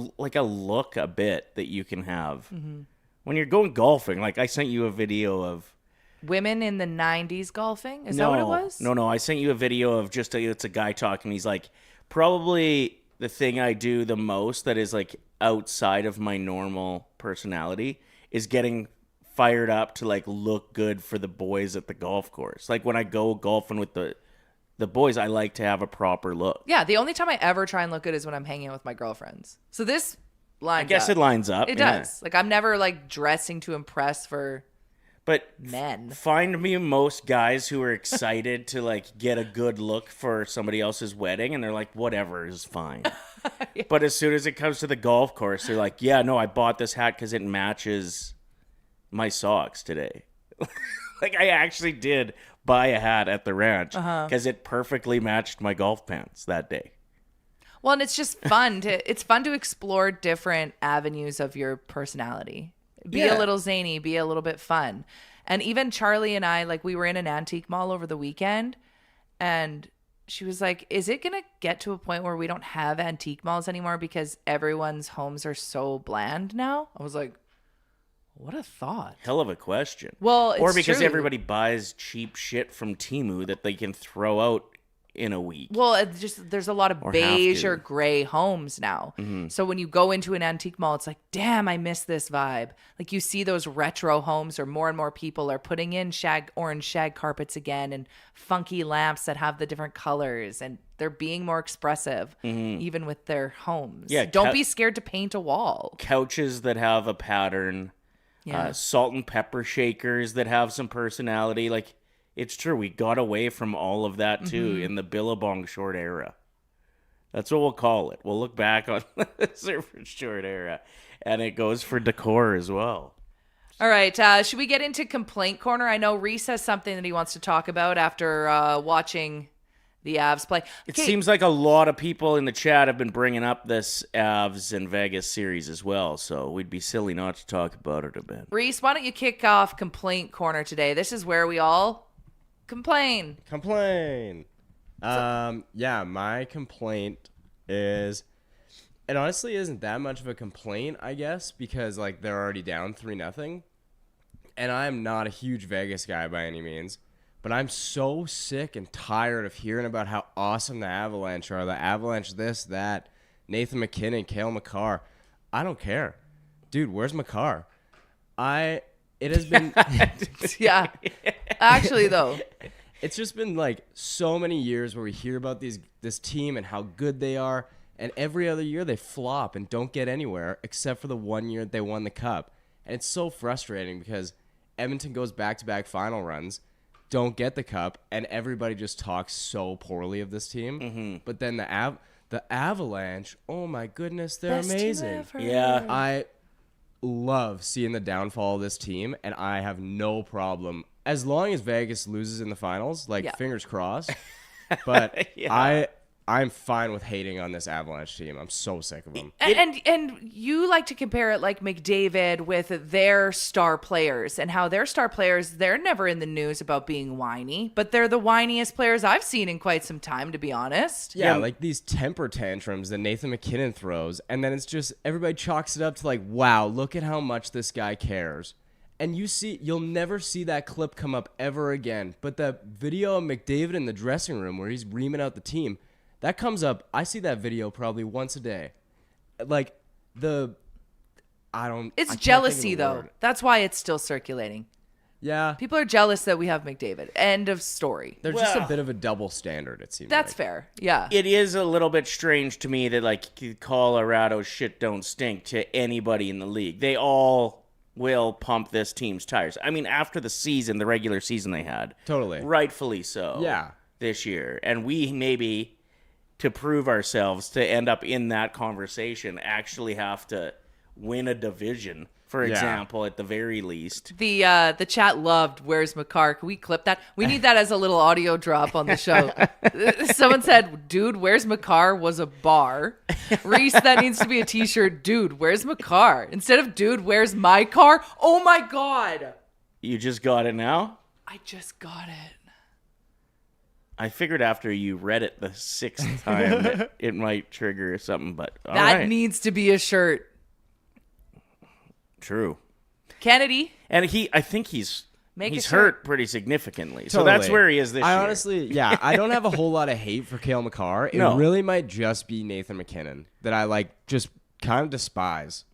look a bit that you can have. Mm-hmm. When you're going golfing. Like I sent you a video of women in the 90s golfing. Is that what it was? No. I sent you a video of it's a guy talking. He's like, probably the thing I do the most that is like outside of my normal personality is getting fired up to like look good for the boys at the golf course. Like when I go golfing with the boys, I like to have a proper look. Yeah, the only time I ever try and look good is when I'm hanging out with my girlfriends. So this lines I guess up. it lines up. It yeah. does. Like I'm never like dressing to impress for But men. find me most guys who are excited to like get a good look for somebody else's wedding, and they're like, whatever is fine. Yeah. But as soon as it comes to the golf course, they're like, yeah, no, I bought this hat because it matches my socks today. Like I actually did buy a hat at the ranch because it perfectly matched my golf pants that day. Well, and it's just fun to explore different avenues of your personality. Be a little zany, be a little bit fun. And even Charlie and I, like we were in an antique mall over the weekend, and she was like, is it going to get to a point where we don't have antique malls anymore because everyone's homes are so bland now? I was like, what a thought. Hell of a question. Well, it's or because true. everybody buys cheap shit from Temu that they can throw out in a week. Well, it's just there's a lot of Or beige have to. or gray homes now. Mm-hmm. So when you go into an antique mall, it's like, damn, I miss this vibe. Like you see those retro homes, or more and more people are putting in orange shag carpets again, and funky lamps that have the different colors, and they're being more expressive, even with their homes. Yeah, Don't be scared to paint a wall. Couches that have a pattern, Yeah. salt and pepper shakers that have some personality. Like, it's true. We got away from all of that, too, in the Billabong short era. That's what we'll call it. We'll look back on the surfer short era, and it goes for decor as well. All right. Should we get into Complaint Corner? I know Reese has something that he wants to talk about after watching the Avs play. It seems like a lot of people in the chat have been bringing up this Avs and Vegas series as well, so we'd be silly not to talk about it a bit. Reese, why don't you kick off Complaint Corner today? This is where we all complain. Yeah, my complaint is, it honestly isn't that much of a complaint, I guess, because like they're already down 3-0, and I'm not a huge Vegas guy by any means, but I'm so sick and tired of hearing about how awesome the Avalanche are. The Avalanche this, that, Nathan McKinnon, Cale Makar. I don't care. Dude, where's Makar? It has been Yeah. Actually, though. It's just been like so many years where we hear about this team and how good they are, and every other year they flop and don't get anywhere except for the one year they won the cup. And it's so frustrating because Edmonton goes back-to-back final runs, don't get the cup, and everybody just talks so poorly of this team. Mm-hmm. But then the Avalanche, oh my goodness, they're Best team amazing. ever. Yeah. I love seeing the downfall of this team, and I have no problem as long as Vegas loses in the finals. Like, fingers crossed. But Yeah. I'm fine with hating on this Avalanche team. I'm so sick of them. And you like to compare it like McDavid with their star players, and how their star players, they're never in the news about being whiny, but they're the whiniest players I've seen in quite some time, to be honest. Yeah, like these temper tantrums that Nathan McKinnon throws, and then it's just everybody chalks it up to like, wow, look at how much this guy cares. And you'll never see that clip come up ever again. But the video of McDavid in the dressing room where he's reaming out the team, that comes up. I see that video probably once a day. Like It's I can't think of jealousy, the though. word. That's why it's still circulating. Yeah, People are jealous that we have McDavid. End of story. there's just a bit of a double standard, it seems. That's like. fair. Yeah. It is a little bit strange to me that, like, Colorado's shit don't stink to anybody in the league. They all will pump this team's tires. I mean, after the regular season they had. Totally. Rightfully so. Yeah. This year. And we maybe, to prove ourselves, to end up in that conversation, actually have to win a division, for example, at the very least. The chat loved "Where's Makar?" Can we clip that? We need that as a little audio drop on the show. Someone said, "Dude, where's Makar?" was a bar. Reese, that needs to be a T-shirt. Dude, where's Makar? Instead of "Dude, where's my car?" Oh my God! You just got it now? I just got it. I figured after you read it the 6th time that it might trigger something, but all That right. needs to be a shirt. True. Kennedy. And I think he's Make a he's shirt. hurt pretty significantly. So that's Totally. where he is this year. I honestly, I don't have a whole lot of hate for Cale Makar. It No. really might just be Nathan McKinnon that I like just kind of despise.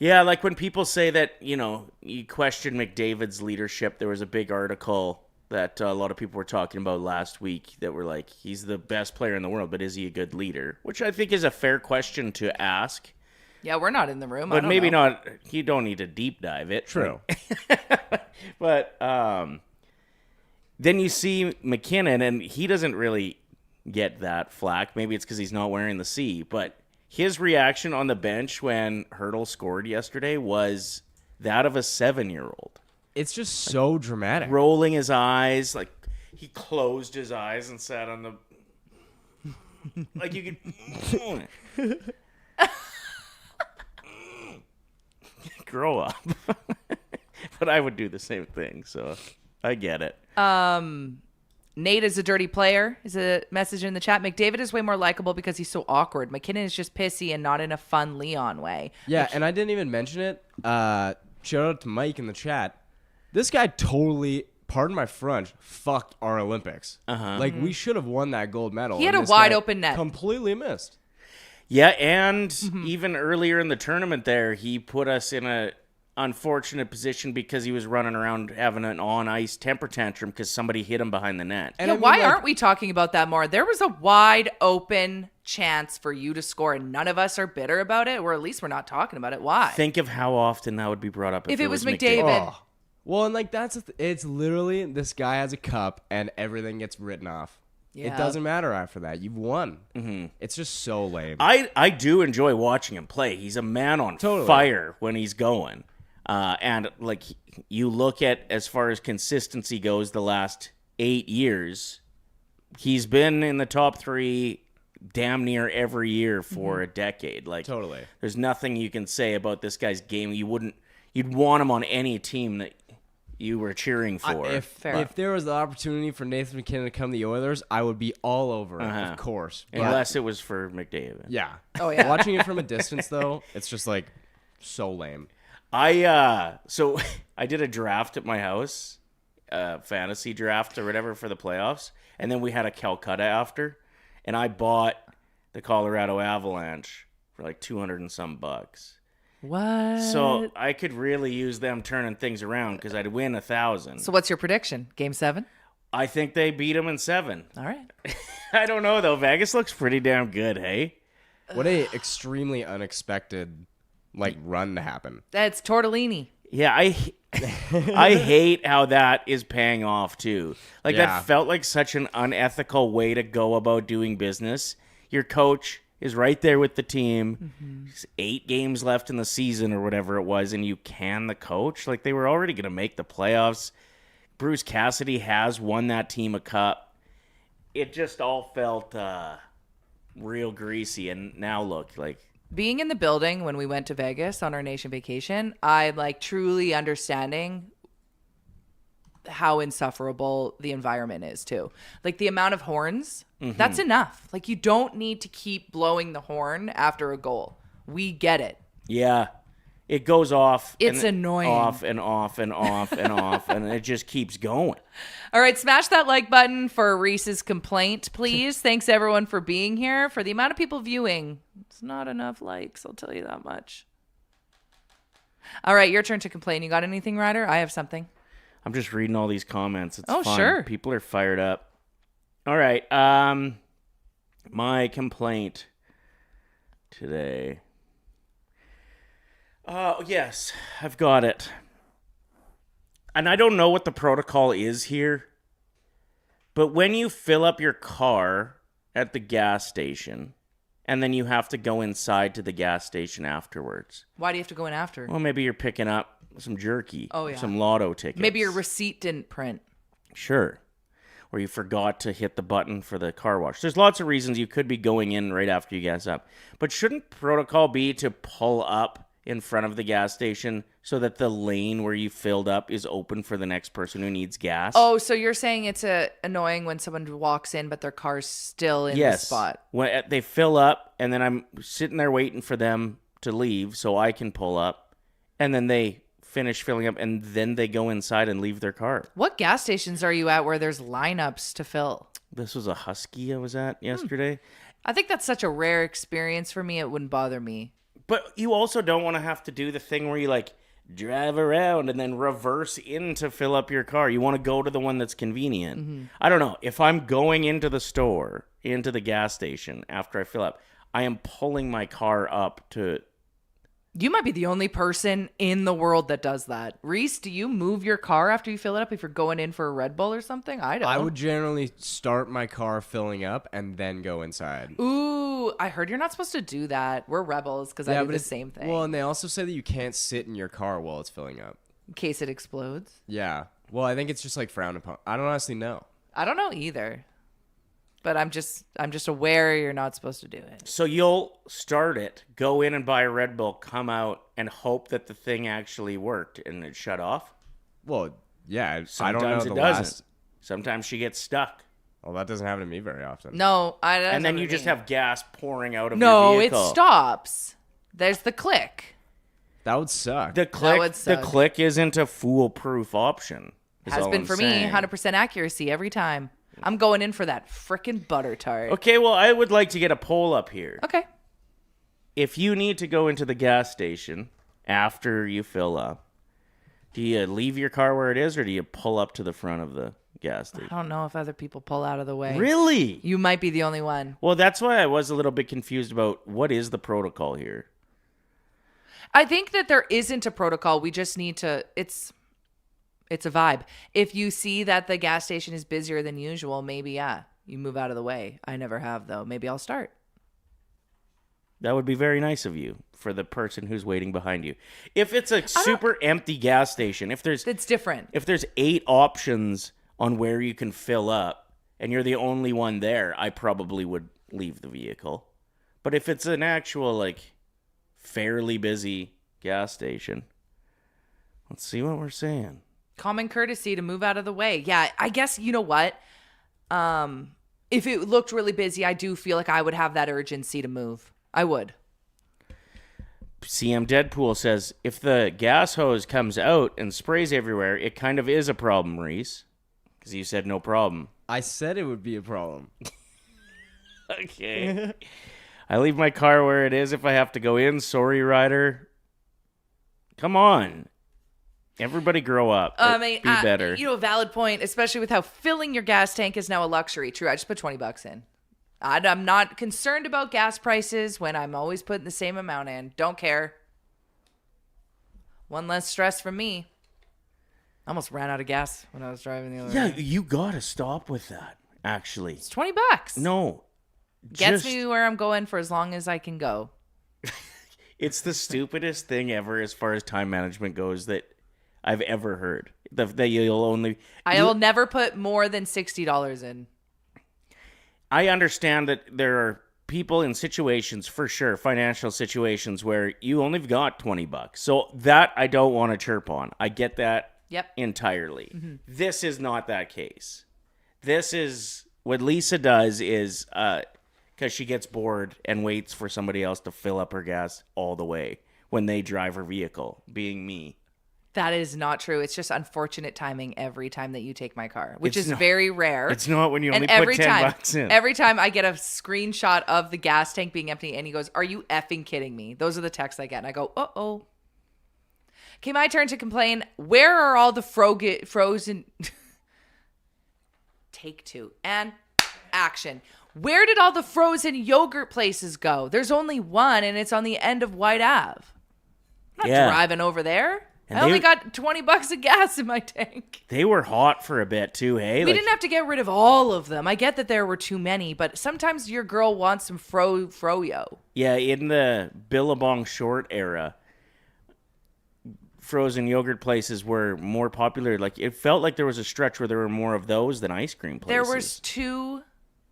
Yeah, like when people say that, you question McDavid's leadership, there was a big article that a lot of people were talking about last week that were like, he's the best player in the world, but is he a good leader? Which I think is a fair question to ask. Yeah, we're not in the room. But maybe not, you don't need to deep dive it. True. But then you see McKinnon, and he doesn't really get that flack. Maybe it's because he's not wearing the C, but his reaction on the bench when Hurdle scored yesterday was that of a 7-year-old. It's just so dramatic. Rolling his eyes, like he closed his eyes and sat on the... like you could... Grow up. But I would do the same thing, so I get it. Nate is a dirty player, is a message in the chat. McDavid is way more likable because he's so awkward. McKinnon is just pissy and not in a fun Leon way. Yeah, and I didn't even mention it. Shout out to Mike in the chat. This guy totally, pardon my French, fucked our Olympics. Like, we should have won that gold medal. He had and a this wide guy open net. Completely missed. Yeah, and even earlier in the tournament there, he put us in a unfortunate position because he was running around having an on-ice temper tantrum because somebody hit him behind the net. And Yeah, I mean, why like- aren't we talking about that more? There was a wide open chance for you to score, and none of us are bitter about it, or at least we're not talking about it. Why? Think of how often that would be brought up If it was McDavid. Oh. Well, and like it's literally this guy has a cup and everything gets written off. Yeah. It doesn't matter after that. You've won. It's just so lame. I do enjoy watching him play. He's a man on Totally. fire when he's going. And like you look at as far as consistency goes, the last 8 years, he's been in the top 3 damn near every year for a decade. Like Totally. there's nothing you can say about this guy's game. You'd want him on any team that you were cheering for. If there was the opportunity for Nathan McKinnon to come to the Oilers, I would be all over it, of course. But Unless it was for McDavid. yeah. Oh, yeah. Watching it from a distance, though, it's just like so lame. So I did a draft at my house, fantasy draft or whatever for the playoffs, and then we had a Calcutta after, and I bought the Colorado Avalanche for like $200 and some bucks. What? So I could really use them turning things around because I'd win 1,000. So what's your prediction? Game 7? I think they beat them in 7. All right. I don't know though. Vegas looks pretty damn good. Hey. What a extremely unexpected run to happen. That's tortellini. Yeah, I hate how that is paying off too. Like Yeah. that felt like such an unethical way to go about doing business. Your coach is right there with the team. 8 games left in the season or whatever it was, and you can the coach. Like they were already going to make the playoffs. Bruce Cassidy has won that team a cup. It just all felt real greasy, and now look like. Being in the building when we went to Vegas on our nation vacation, I truly understanding how insufferable the environment is too. Like the amount of horns, that's enough. Like you don't need to keep blowing the horn after a goal. We get it. Yeah. It goes off. It's and annoying. Off and off and off and off, and it just keeps going. All right, smash that like button for Reese's complaint, please. Thanks everyone for being here. For the amount of people viewing, it's not enough likes, I'll tell you that much. All right, your turn to complain. You got anything, Ryder? I have something. I'm just reading all these comments. It's Oh, fun. sure. People are fired up. All right. My complaint today. Oh, yes. I've got it. And I don't know what the protocol is here, but when you fill up your car at the gas station and then you have to go inside to the gas station afterwards. Why do you have to go in after? Well, maybe you're picking up some jerky. Oh, yeah. Some lotto tickets. Maybe your receipt didn't print. Sure. Or you forgot to hit the button for the car wash. There's lots of reasons you could be going in right after you gas up. But shouldn't protocol be to pull up in front of the gas station so that the lane where you filled up is open for the next person who needs gas? Oh, so you're saying it's annoying when someone walks in but their car's still in the spot. When they fill up, and then I'm sitting there waiting for them to leave so I can pull up, and then they finish filling up, and then they go inside and leave their car. What gas stations are you at where there's lineups to fill? This was a Husky I was at yesterday. I think that's such a rare experience for me. It wouldn't bother me. But you also don't want to have to do the thing where you like drive around and then reverse in to fill up your car. You want to go to the one that's convenient. Mm-hmm. I don't know. If I'm going into the store, into the gas station after I fill up, I am pulling my car up to... You might be the only person in the world that does that. Reese, do you move your car after you fill it up if you're going in for a Red Bull or something? I don't. I would generally start my car filling up and then go inside. Ooh, I heard you're not supposed to do that. We're rebels because I do the same thing. Well, and they also say that you can't sit in your car while it's filling up. In case it explodes. Yeah. Well, I think it's just like frowned upon. I don't honestly know. I don't know either. But I'm just aware you're not supposed to do it. So you'll start it, go in and buy a Red Bull, come out, and hope that the thing actually worked and it shut off? Well, yeah. Sometimes I don't know it the doesn't. last. Sometimes she gets stuck. Well, that doesn't happen to me very often. No, And then you just have gas pouring out of no, your it vehicle. stops. There's the click. That would suck. The click, would suck. the click isn't a foolproof option. is Has all been I'm for saying. me, 100% accuracy every time. I'm going in for that frickin' butter tart. Okay, well, I would like to get a poll up here. Okay. If you need to go into the gas station after you fill up, do you leave your car where it is or do you pull up to the front of the gas station? I don't know if other people pull out of the way. Really? You might be the only one. Well, that's why I was a little bit confused about what is the protocol here. I think that there isn't a protocol. We just need to. It's a vibe. If you see that the gas station is busier than usual, maybe you move out of the way. I never have though. Maybe I'll start. That would be very nice of you for the person who's waiting behind you. If it's a super empty gas station, if there's It's different. if there's 8 options on where you can fill up and you're the only one there, I probably would leave the vehicle. But if it's an actual like fairly busy gas station, let's see what we're saying. Common courtesy to move out of the way. Yeah, I guess you know what? If it looked really busy, I do feel like I would have that urgency to move. I would. CM Deadpool says, if the gas hose comes out and sprays everywhere, it kind of is a problem, Reese. Because you said no problem. I said it would be a problem. Okay. I leave my car where it is if I have to go in. Sorry, Ryder. Come on. Everybody grow up. Be better. You know, valid point, especially with how filling your gas tank is now a luxury. True, I just put $20 in. I'm not concerned about gas prices when I'm always putting the same amount in. Don't care. One less stress from me. I almost ran out of gas when I was driving the other way. You gotta stop with that, actually. It's $20. No. Gets me where I'm going for as long as I can go. It's the stupidest thing ever as far as time management goes that I've ever heard. That you'll only... I will never put more than $60 in. I understand that there are people in situations, for sure, financial situations, where you only got $20. So that I don't want to chirp on. I get that entirely. Mm-hmm. This is not that case. This is... What Lisa does is... because she gets bored and waits for somebody else to fill up her gas all the way when they drive her vehicle, being me. That is not true. It's just unfortunate timing every time that you take my car, which It's is not- very rare. It's not when you only and put $10 in. Every time I get a screenshot of the gas tank being empty and he goes, "Are you effing kidding me?" Those are the texts I get. And I go, "Uh-oh." Okay, my turn to complain. Where are all the frozen... Take 2. And action. Where did all the frozen yogurt places go? There's only one, and it's on the end of White Ave. I'm not driving over there. And I only got $20 of gas in my tank. They were hot for a bit, too, hey? We didn't have to get rid of all of them. I get that there were too many, but sometimes your girl wants some froyo. Yeah, in the Billabong short era, frozen yogurt places were more popular. Like, it felt like there was a stretch where there were more of those than ice cream places. There was 2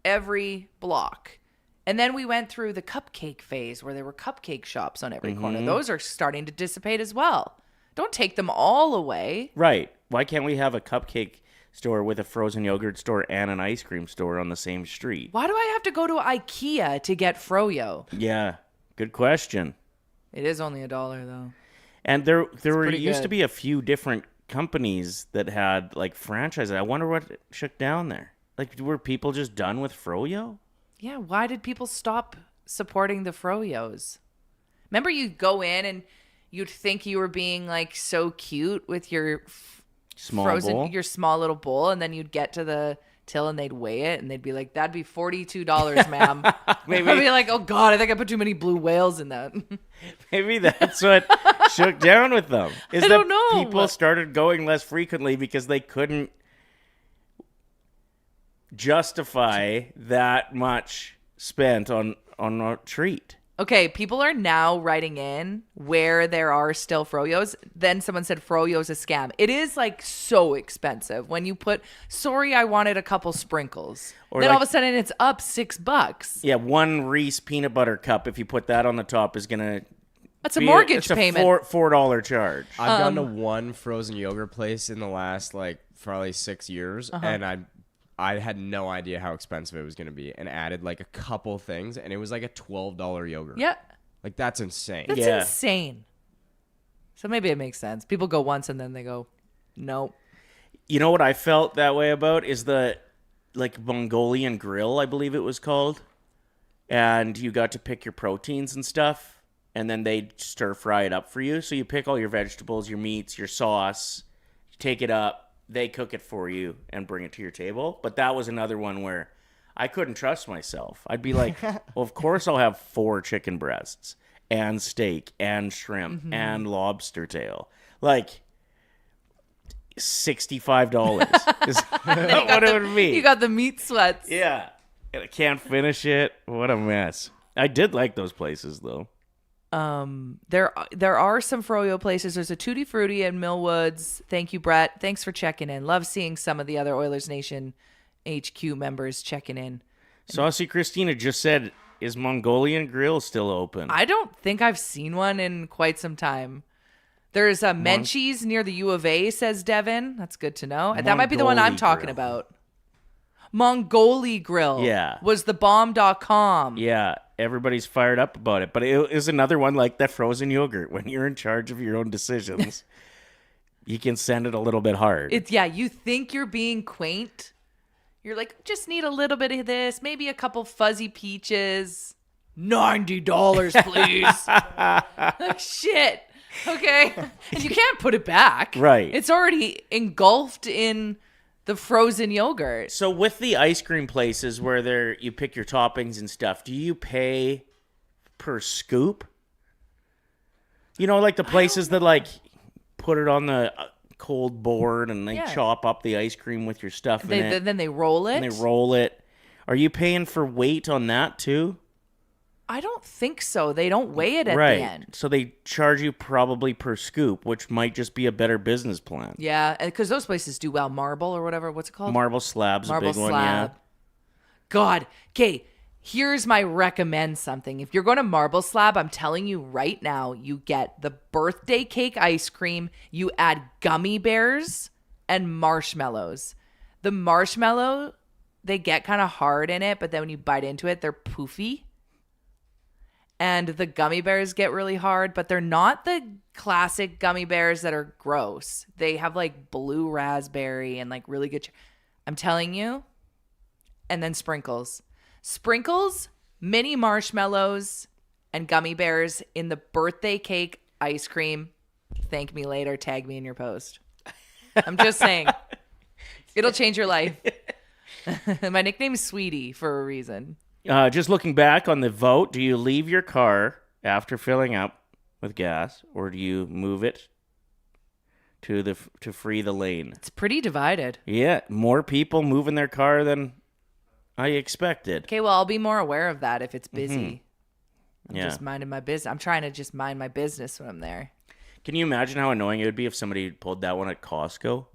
every block. And then we went through the cupcake phase where there were cupcake shops on every corner. Those are starting to dissipate as well. Don't take them all away. Right. Why can't we have a cupcake store with a frozen yogurt store and an ice cream store on the same street? Why do I have to go to IKEA to get froyo? Yeah, good question. It is only $1 though. And there pretty used good. to be a few different companies that had like franchises. I wonder what shook down there. Like, were people just done with froyo? Yeah, why did people stop supporting the froyos? Remember you go in and you'd think you were being like so cute with your bowl? your small little bowl, and then you'd get to the till and they'd weigh it and they'd be like, that'd be $42, ma'am. Maybe. I'd be like, oh God, I think I put too many blue whales in that. Maybe that's what shook down with them. Is I that don't know. people started going less frequently because they couldn't justify that much spent on a treat. Okay, people are now writing in where there are still froyos. Then someone said froyo's a scam. It is like so expensive when you put, sorry, I wanted a couple sprinkles. Or then like- all of a sudden it's up $6. Yeah, one Reese peanut butter cup, if you put that on the top, is gonna That's a be mortgage it's payment. $4 charge. I've gone to one frozen yogurt place in the last like probably 6 years, and I had no idea how expensive it was going to be, and added like a couple things, and it was like a $12 yogurt. Yeah, Like that's insane. that's Yeah. insane. So maybe it makes sense. People go once and then they go, no. You know what I felt that way about is the like Mongolian grill, I believe it was called, and you got to pick your proteins and stuff, and then they'd stir fry it up for you. So you pick all your vegetables, your meats, your sauce, you take it up. They cook it for you and bring it to your table. But that was another one where I couldn't trust myself. I'd be like, well, of course I'll have 4 chicken breasts and steak and shrimp and lobster tail. Like $65 is what it would be. You got the meat sweats. Yeah. And I can't finish it. What a mess. I did like those places though. There are some froyo places. There's a Tutti Frutti in Millwoods. Thank you, Brett. Thanks for checking in. Love seeing some of the other Oilers Nation HQ members checking in. Saucy Christina just said, is Mongolian Grill still open? I don't think I've seen one in quite some time. There's a Menchie's near the U of A, says Devin. That's good to know. That might be the one I'm Mongoli talking Grill. about. Mongoli Grill. Yeah. Was the bomb.com. Yeah, everybody's fired up about it. But it is another one like that frozen yogurt. When you're in charge of your own decisions, you can send it a little bit hard. You think you're being quaint. You're like, just need a little bit of this, maybe a couple fuzzy peaches. $90, please. Like, shit. Okay. And you can't put it back. Right. It's already engulfed in the frozen yogurt. So with the ice cream places where you pick your toppings and stuff, do you pay per scoop? You know, like the places that like put it on the cold board and they chop up the ice cream with your stuff in it. Then they roll it. And they roll it. Are you paying for weight on that too? I don't think so. They don't weigh it at Right. the end. So they charge you probably per scoop, which might just be a better business plan. Yeah, because those places do well. Marble or whatever. What's it called? Marble slab's Marble a big one, slab. yeah. God. Okay, here's my recommend something. If you're going to Marble Slab, I'm telling you right now, you get the birthday cake ice cream. You add gummy bears and marshmallows. The marshmallow, they get kind of hard in it, but then when you bite into it, they're poofy. And the gummy bears get really hard, but they're not the classic gummy bears that are gross. They have like blue raspberry and like really good. I'm telling you. And then sprinkles. Sprinkles, mini marshmallows, and gummy bears in the birthday cake ice cream. Thank me later. Tag me in your post. I'm just saying. It'll change your life. My nickname's Sweetie for a reason. Just looking back on the vote, do you leave your car after filling up with gas, or do you move it to free the lane? It's pretty divided. Yeah, more people moving their car than I expected. Okay, well, I'll be more aware of that if it's busy. I'm Yeah. just minding my business. I'm trying to just mind my business when I'm there. Can you imagine how annoying it would be if somebody pulled that one at Costco?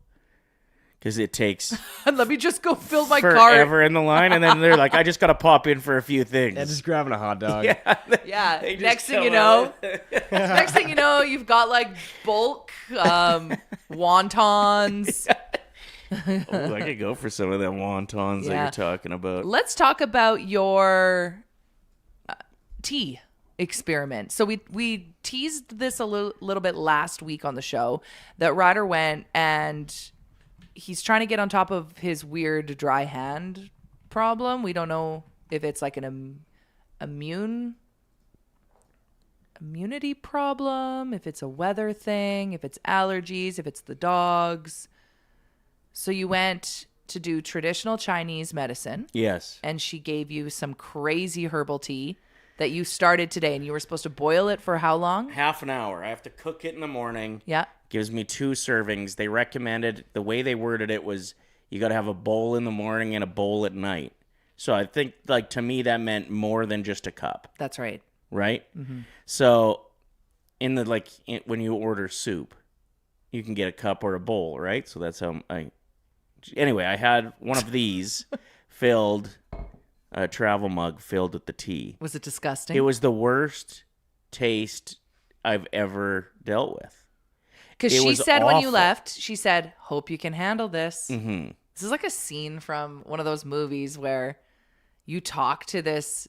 Because it takes Let me just go fill my forever car. in the line, and then they're like, I just got to pop in for a few things. Yeah, just grabbing a hot dog. Yeah. They just Next thing come you know, you've got like bulk wontons. Oh, I could go for some of them wontons that Yeah. you're talking about. Let's talk about your tea experiment. So we teased this a little bit last week on the show that Ryder went and he's trying to get on top of his weird dry hand problem. We don't know if it's like an immune immunity problem, if it's a weather thing, if it's allergies, if it's the dogs. So you went to do traditional Chinese medicine. Yes. And she gave you some crazy herbal tea that you started today, and you were supposed to boil it for how long? Half an hour. I have to cook it in the morning. Yeah. Gives me 2 servings. They recommended, the way they worded it was, you got to have a bowl in the morning and a bowl at night. So I think, like, to me, that meant more than just a cup. That's right. Right? Mm-hmm. So when you order soup, you can get a cup or a bowl, right? So that's how anyway, I had one of these filled, a travel mug filled with the tea. Was it disgusting? It was the worst taste I've ever dealt with. Because It she was said when you awful. left, she said, hope you can handle this. Mm-hmm. This is like a scene from one of those movies where you talk to this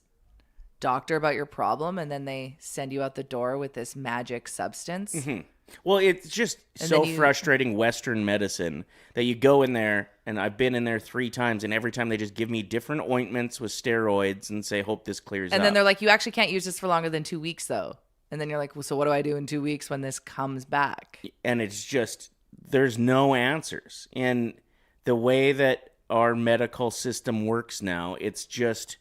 doctor about your problem and then they send you out the door with this magic substance. Mm-hmm. Well, it's just And so then you- frustrating Western medicine that you go in there, and I've been in there 3 times, and every time they just give me different ointments with steroids and say, hope this clears up. And then they're like, you actually can't use this for longer than 2 weeks, though. And then you're like, well, so what do I do in 2 weeks when this comes back? And it's just, there's no answers. And the way that our medical system works now, it's just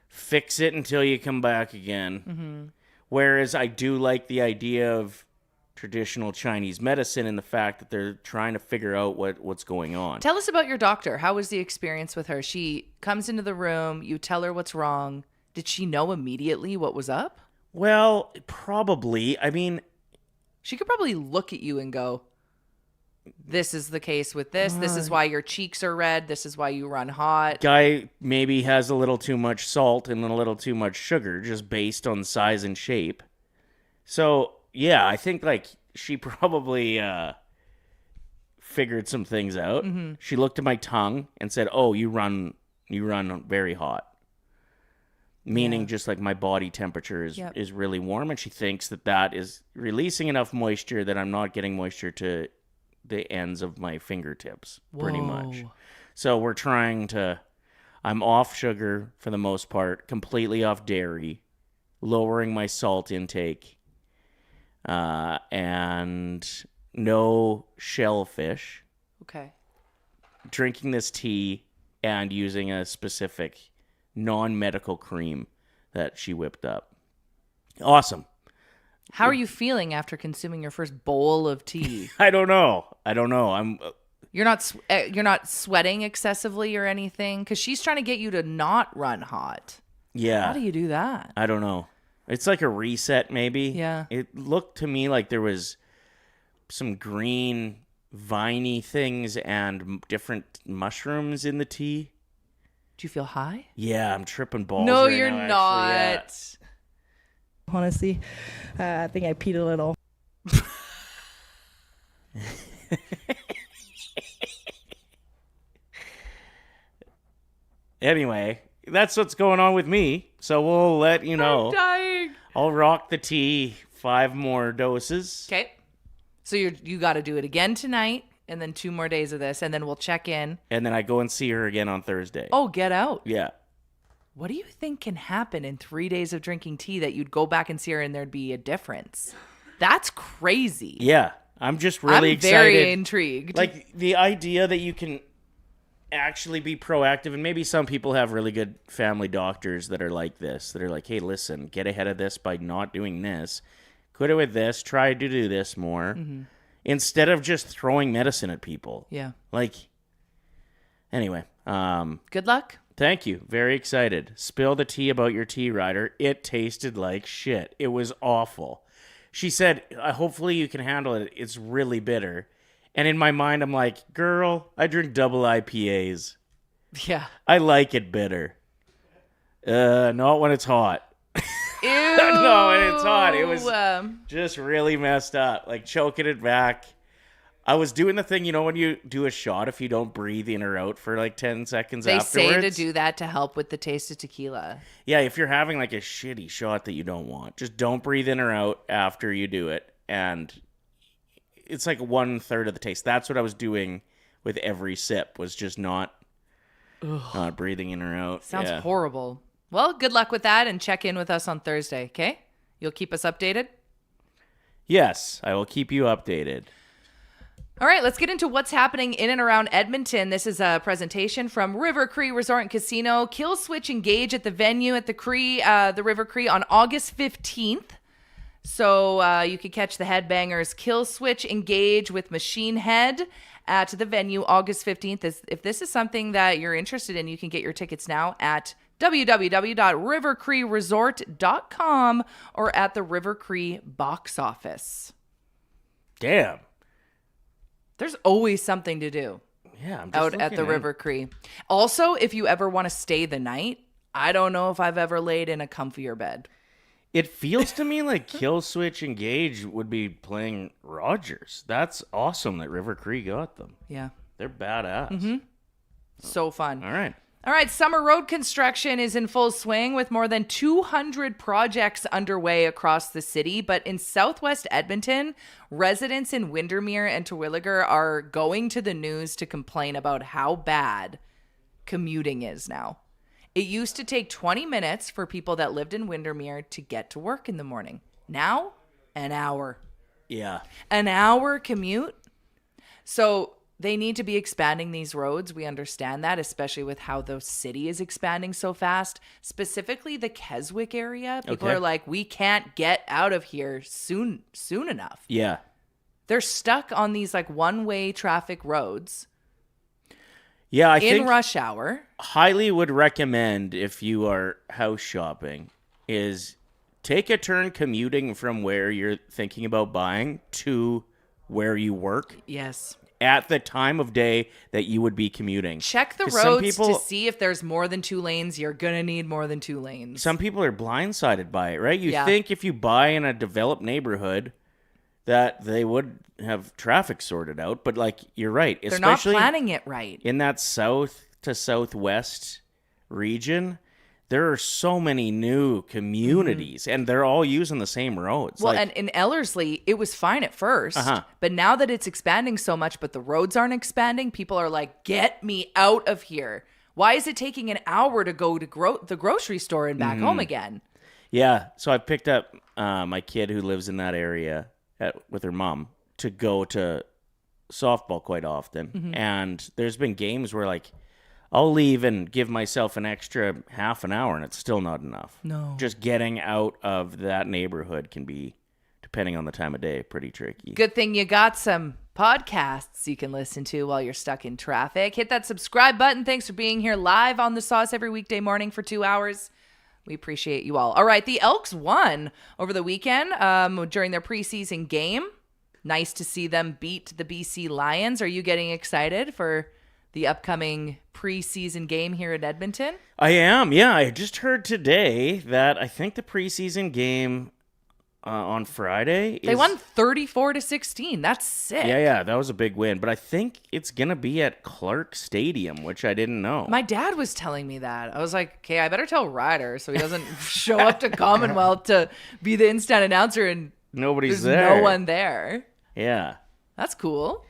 fix it until you come back again. Mm-hmm. Whereas I do like the idea of traditional Chinese medicine and the fact that they're trying to figure out what's going on. Tell us about your doctor. How was the experience with her? She comes into the room, you tell her what's wrong. Did she know immediately what was up? Well, probably. I mean, She could probably look at you and go, this is the case with this. This is why your cheeks are red. This is why you run hot. guy maybe has a little too much salt and a little too much sugar just based on size and shape. So, yeah, I think like she probably figured some things out. Mm-hmm. She looked at my tongue and said, "Oh, you run very hot." Meaning just like my body temperature is really warm, and she thinks that is releasing enough moisture that I'm not getting moisture to the ends of my fingertips, pretty much. So we're trying to, I'm off sugar for the most part, completely off dairy, lowering my salt intake, and no shellfish, Okay. drinking this tea, and using a specific non-medical cream that she whipped up. Awesome. How are you feeling after consuming your first bowl of tea? I don't know. I'm You're not sweating excessively or anything? Because she's trying to get you to not run hot. yeah. How do you do that? I don't know. It's like a reset, maybe. Yeah. It looked to me like there was some green, viney things and different mushrooms in the tea. Do you feel high? Yeah, I'm tripping balls. No, right you're now, not. actually, Honestly, I think I peed a little. yeah. Anyway, that's what's going on with me. So we'll let you know. I'm dying. I'll rock the tea 5 more doses. Okay. So you got to do it again tonight, and then 2 more days of this, and then we'll check in. And then I go and see her again on Thursday. Oh, get out. Yeah. What do you think can happen in 3 days of drinking tea that you'd go back and see her and there'd be a difference? That's crazy. Yeah. I'm just really I'm excited. very intrigued. Like the idea that you can actually be proactive, and maybe some people have really good family doctors that are like this, that are like, hey, listen, get ahead of this by not doing this. Quit it with this. Try to do this more. Mm-hmm. Instead of just throwing medicine at people. Yeah. Like, anyway. Good luck. Thank you. Very excited. Spill the tea about your tea, Ryder. It tasted like shit. It was awful. She said, hopefully you can handle it. It's really bitter. And in my mind, I'm like, girl, I drink double IPAs. Yeah. I like it bitter. Not when it's hot. Ew. No, when it's hot. It was just really messed up. Like choking it back. I was doing the thing, when you do a shot, if you don't breathe in or out for like 10 seconds They afterwards. say to do that to help with the taste of tequila. Yeah, if you're having like a shitty shot that you don't want, just don't breathe in or out after you do it. And it's like 1/3 of the taste. That's what I was doing with every sip, was just not breathing in or out. Sounds Yeah. horrible. Well, good luck with that, and check in with us on Thursday, okay? You'll keep us updated? Yes, I will keep you updated. All right, let's get into what's happening in and around Edmonton. This is a presentation from River Cree Resort and Casino. Kill Switch Engage at the venue at the River Cree on August 15th. So you can catch the headbangers Kill Switch Engage with Machine Head at the venue August 15th. If this is something that you're interested in, you can get your tickets now at www.rivercreeresort.com or at the River Cree box office. Damn. There's always something to do Yeah, I'm out at the River Cree. Also, if you ever want to stay the night, I don't know if I've ever laid in a comfier bed. It feels to me like Kill Switch Engage would be playing Rogers. That's awesome that River Cree got them. Yeah. They're badass. So fun. All right. All right, summer road construction is in full swing with more than 200 projects underway across the city. But in southwest Edmonton, residents in Windermere and Terwilliger are going to the news to complain about how bad commuting is now. It used to take 20 minutes for people that lived in Windermere to get to work in the morning. Now, an hour. Yeah. An hour commute. So they need to be expanding these roads. We understand that, especially with how the city is expanding so fast. Specifically the Keswick area. People are like, we can't get out of here soon enough. Yeah. They're stuck on these like one-way traffic roads Yeah, I in think rush hour. highly would recommend if you are house shopping is take a turn commuting from where you're thinking about buying to where you work Yes. at the time of day that you would be commuting. Check the 'Cause some roads people- to see if there's more than 2 lanes. You're going to need more than 2 lanes. Some people are blindsided by it, right? You Yeah. think if you buy in a developed neighborhood that they would have traffic sorted out, but like you're right, They're not especially planning it right. in that south to southwest region, there are so many new communities and they're all using the same roads. Well, like, and in Ellerslie, it was fine at first, Uh-huh. but now that it's expanding so much, but the roads aren't expanding, people are like, get me out of here. Why is it taking an hour to go to the grocery store and back home again? yeah, so I picked up my kid who lives in that area with her mom to go to softball quite often. And there's been games where like I'll leave and give myself an extra half an hour and it's still not enough. No. Just getting out of that neighborhood can be, depending on the time of day, pretty tricky. Good thing you got some podcasts you can listen to while you're stuck in traffic. Hit that subscribe button. Thanks for being here live on The Sauce every weekday morning for 2 hours. We appreciate you all. All right, the Elks won over the weekend during their preseason game. Nice to see them beat the BC Lions. Are you getting excited for the upcoming preseason game here in Edmonton? I am, yeah. I just heard today that I think the preseason game on Friday They won 34-16. That's sick. Yeah, that was a big win. But I think it's going to be at Clark Stadium, which I didn't know. My dad was telling me that. I was like, okay, I better tell Ryder so he doesn't show up to Commonwealth to be the instant announcer and Nobody's there's there. no one there. Yeah. That's cool.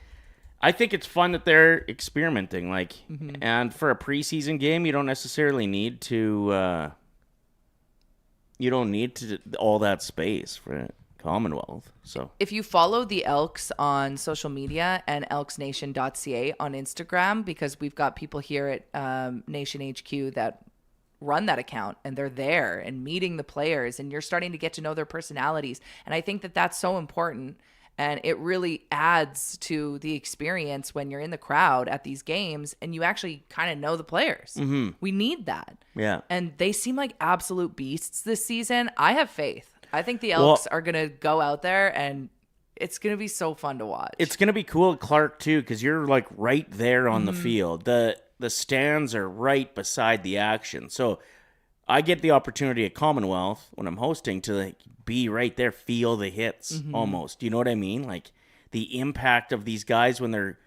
I think it's fun that they're experimenting. Like, Mm-hmm. and for a preseason game, you don't necessarily need to... you don't need to all that space for Commonwealth. So If you follow the Elks on social media and elksnation.ca on Instagram, because we've got people here at Nation HQ that run that account and they're there and meeting the players and you're starting to get to know their personalities. And I think that that's so important. And it really adds to the experience when you're in the crowd at these games and you actually kind of know the players. Mm-hmm. We need that. yeah. And they seem like absolute beasts this season. I have faith. I think the Elks are going to go out there and it's going to be so fun to watch. It's going to be cool at Clark, too, because you're, like, right there on the field. The stands are right beside the action. So I get the opportunity at Commonwealth when I'm hosting to, like, be right there, feel the hits almost. You know what I mean? Like, the impact of these guys when they're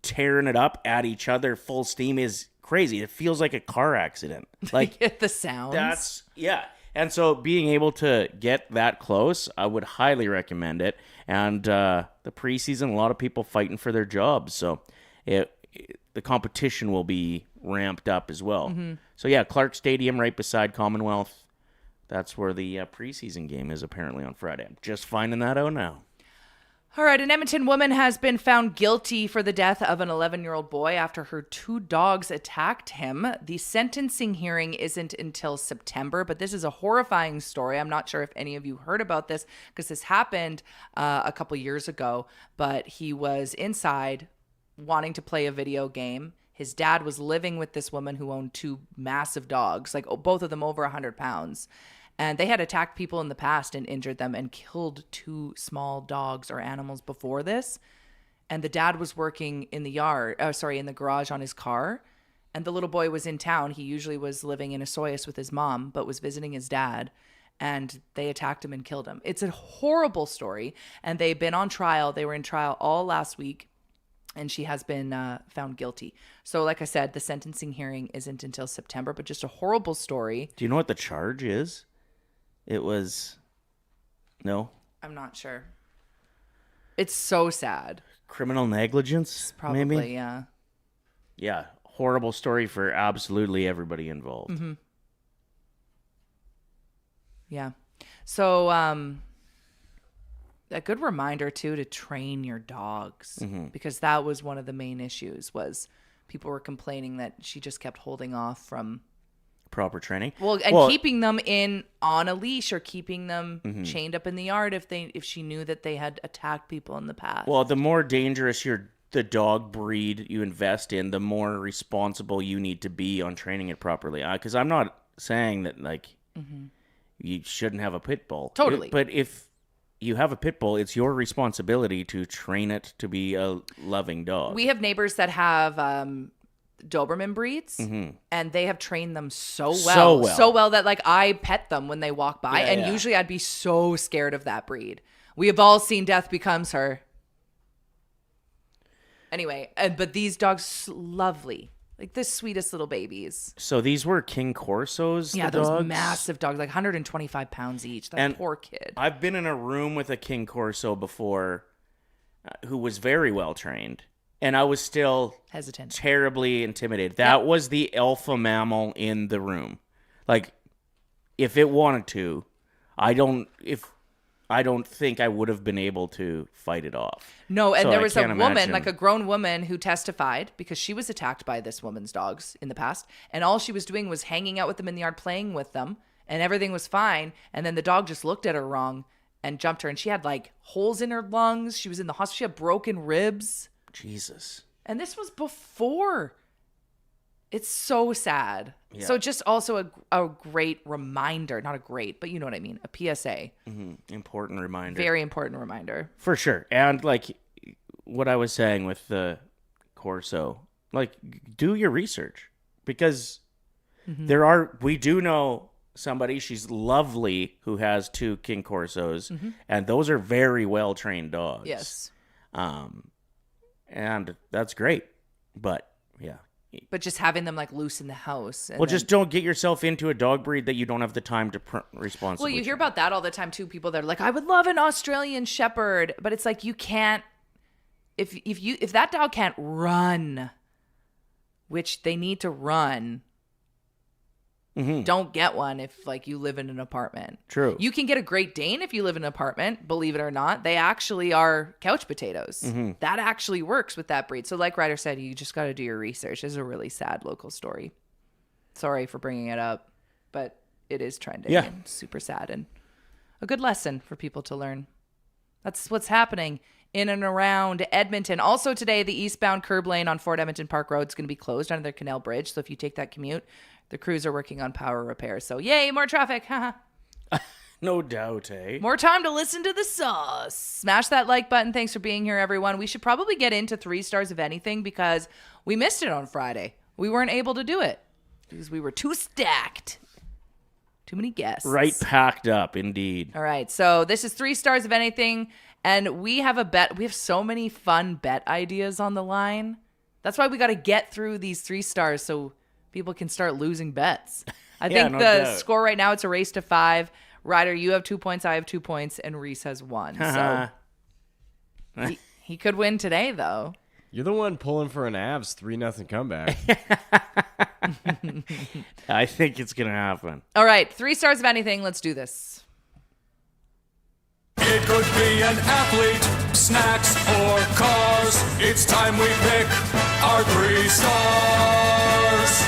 tearing it up at each other full steam is crazy. It feels like a car accident. Like, the sounds. that's, yeah. And so being able to get that close, I would highly recommend it. And the preseason, a lot of people fighting for their jobs. So the competition will be ramped up as well. So yeah, Clark Stadium right beside Commonwealth. That's where the preseason game is apparently on Friday. I'm just finding that out now. All right, an Edmonton woman has been found guilty for the death of an 11-year-old boy after her 2 dogs attacked him. The sentencing hearing isn't until September, but this is a horrifying story. I'm not sure if any of you heard about this because this happened a couple years ago, but he was inside wanting to play a video game. His dad was living with this woman who owned 2 massive dogs, like both of them over 100 pounds. And they had attacked people in the past and injured them and killed 2 small dogs or animals before this. And the dad was working in the in the garage on his car. And the little boy was in town. He usually was living in Osoyoos with his mom, but was visiting his dad. And they attacked him and killed him. It's a horrible story. And they've been on trial. They were in trial all last week. And she has been found guilty. So like I said, the sentencing hearing isn't until September, but just a horrible story. Do you know what the charge is? It was... No? I'm not sure. It's so sad. Criminal negligence? Probably, maybe? yeah. Yeah. Horrible story for absolutely everybody involved. Mm-hmm. Yeah. So, a good reminder, too, to train your dogs. Because that was one of the main issues, was people were complaining that she just kept holding off from... Proper training. Well, keeping them on a leash or keeping them chained up in the yard if she knew that they had attacked people in the past. Well, the more dangerous the dog breed you invest in, the more responsible you need to be on training it properly. Because I'm not saying that you shouldn't have a pit bull. Totally. But if you have a pit bull, it's your responsibility to train it to be a loving dog. We have neighbors that have Doberman breeds, and they have trained them so well that like I pet them when they walk by, and usually I'd be so scared of that breed. We have all seen Death Becomes Her. Anyway, but these dogs, lovely, like the sweetest little babies. So these were King Corsos. Yeah, the those dogs? massive dogs, like 125 pounds each. That poor kid. I've been in a room with a King Corso before, who was very well trained. And I was still hesitant, terribly intimidated. That was the alpha mammal in the room. Like, if it wanted to, I don't think I would have been able to fight it off. No, and so there was a woman, imagine. like a grown woman, who testified because she was attacked by this woman's dogs in the past, and all she was doing was hanging out with them in the yard, playing with them, and everything was fine. And then the dog just looked at her wrong and jumped her, and she had like holes in her lungs. She was in the hospital. She had broken ribs. Jesus. And this was before. It's so sad. Yeah. So just also a great reminder, not a great, but you know what I mean, a PSA. Important reminder. Very important reminder. For sure. And like what I was saying with the Corso, like do your research, because we do know somebody, she's lovely, who has 2 King Corsos, and those are very well trained dogs. Yes. And that's great. But yeah. But just having them like loose in the house. Well, just don't get yourself into a dog breed that you don't have the time to responsibly. Well, you hear about that all the time too. People that are like, I would love an Australian Shepherd, but it's like you can't. If that dog can't run, which they need to run, don't get one if like you live in an apartment. True. You can get a Great Dane if you live in an apartment. Believe it or not, they actually are couch potatoes. That actually works with that breed. So like Ryder said, you just got to do your research. It's a really sad local story. Sorry for bringing it up, but it is trending. Yeah. And super sad and a good lesson for people to learn. That's what's happening in and around Edmonton. Also today, the eastbound curb lane on Fort Edmonton Park Road is going to be closed under the Canal Bridge. So if you take that commute, the crews are working on power repairs. So yay, more traffic. No doubt, eh? More time to listen to the sauce. Smash that like button. Thanks for being here, everyone. We should probably get into 3 stars of anything because we missed it on Friday. We weren't able to do it because we were too stacked. Too many guests. Right packed up, indeed. All right. So this is 3 stars of anything. And we have a bet. We have so many fun bet ideas on the line. That's why we got to get through these 3 stars so people can start losing bets. I think the score right now, it's a race to 5. Ryder, you have 2 points, I have 2 points, and Reese has 1. So he could win today, though. You're the one pulling for an Avs 3-0 comeback. I think it's going to happen. All right, 3 stars of anything. Let's do this. It could be an athlete, snacks, or cars. It's time we pick our 3 stars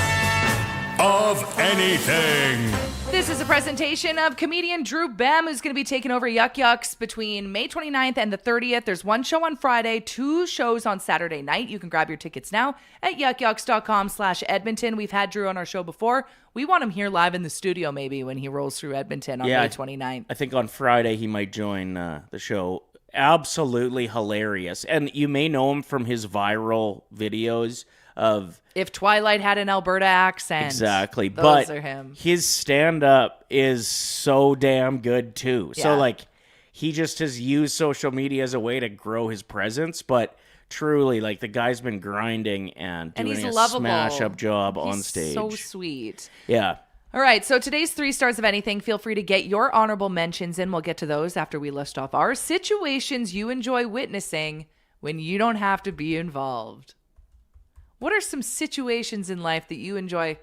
of anything. This is a presentation of comedian Drew Bem, who's going to be taking over Yuck Yucks between May 29th and the 30th. There's 1 show on Friday, 2 shows on Saturday night. You can grab your tickets now at yuckyucks.com/Edmonton. We've had Drew on our show before. We want him here live in the studio maybe when he rolls through Edmonton on May 29th. I think on Friday he might join the show. Absolutely hilarious. And you may know him from his viral videos of... If Twilight had an Alberta accent. Exactly. Those but are him. His stand-up is so damn good, too. Yeah. So, like, he just has used social media as a way to grow his presence, but truly, like, the guy's been grinding and doing he's a lovable. smash-up job on He's stage. so sweet. Yeah. All right, so today's 3 stars of anything. Feel free to get your honorable mentions in. We'll get to those after we list off our situations you enjoy witnessing when you don't have to be involved. What are some situations in life that you enjoy?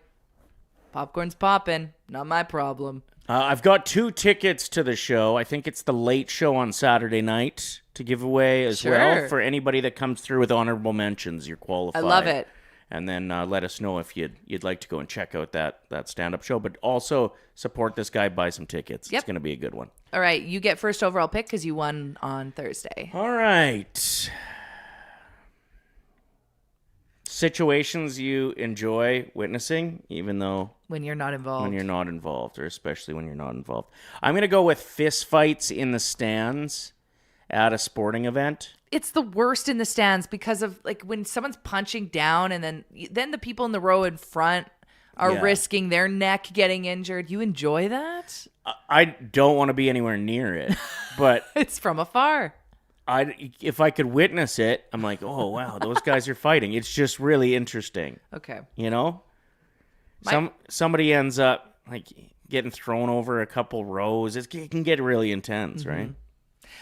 Popcorn's popping. Not my problem. I've got 2 tickets to the show. I think it's the late show on Saturday night to give away as well. For anybody that comes through with honorable mentions, you're qualified. I love it. And then let us know if you'd like to go and check out that stand-up show. But also support this guy, buy some tickets. Yep. It's going to be a good one. All right, you get first overall pick because you won on Thursday. All right. Situations you enjoy witnessing, even though... When you're not involved. When you're not involved, or especially when you're not involved. I'm going to go with fist fights in the stands at a sporting event. It's the worst in the stands because of like when someone's punching down and then the people in the row in front are risking their neck getting injured. You enjoy that? I don't want to be anywhere near it, but it's from afar. If I could witness it, I'm like, oh wow, those guys are fighting. It's just really interesting. Okay. You know? Somebody ends up like getting thrown over a couple rows. It can get really intense, right?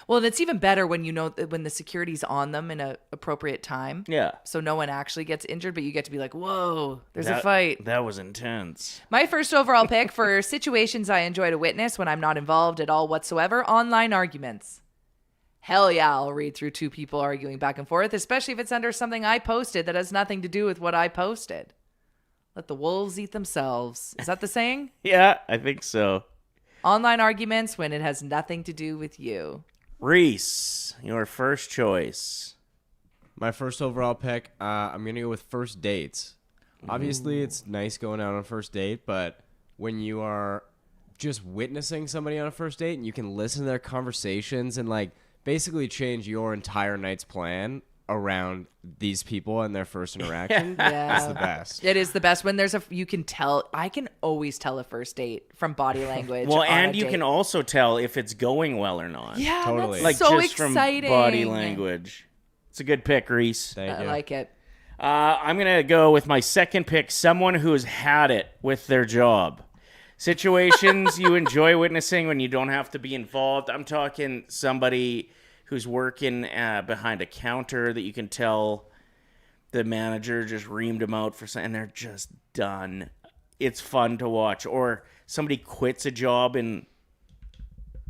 Well, and it's even better when you know when the security's on them in an appropriate time. Yeah. So no one actually gets injured, but you get to be like, whoa, there's a fight. That was intense. My first overall pick for situations I enjoy to witness when I'm not involved at all whatsoever, online arguments. Hell yeah, I'll read through 2 people arguing back and forth, especially if it's under something I posted that has nothing to do with what I posted. Let the wolves eat themselves. Is that the saying? Yeah, I think so. Online arguments when it has nothing to do with you. Reese, your first choice. My first overall pick, I'm going to go with first dates. Obviously, it's nice going out on a first date, but when you are just witnessing somebody on a first date and you can listen to their conversations and like basically change your entire night's plan around these people and their first interaction, Yeah. it's the best. It is the best when you can tell. I can always tell a first date from body language. Well, on and a you date. can also tell if it's going well or not. Yeah, Totally. that's Like so just exciting. from body language. It's a good pick, Reese. Thank I you. like it. I'm going to go with my second pick, someone who's had it with their job. Situations you enjoy witnessing when you don't have to be involved. I'm talking somebody who's working behind a counter that you can tell the manager just reamed them out for something, and they're just done. It's fun to watch. Or somebody quits a job in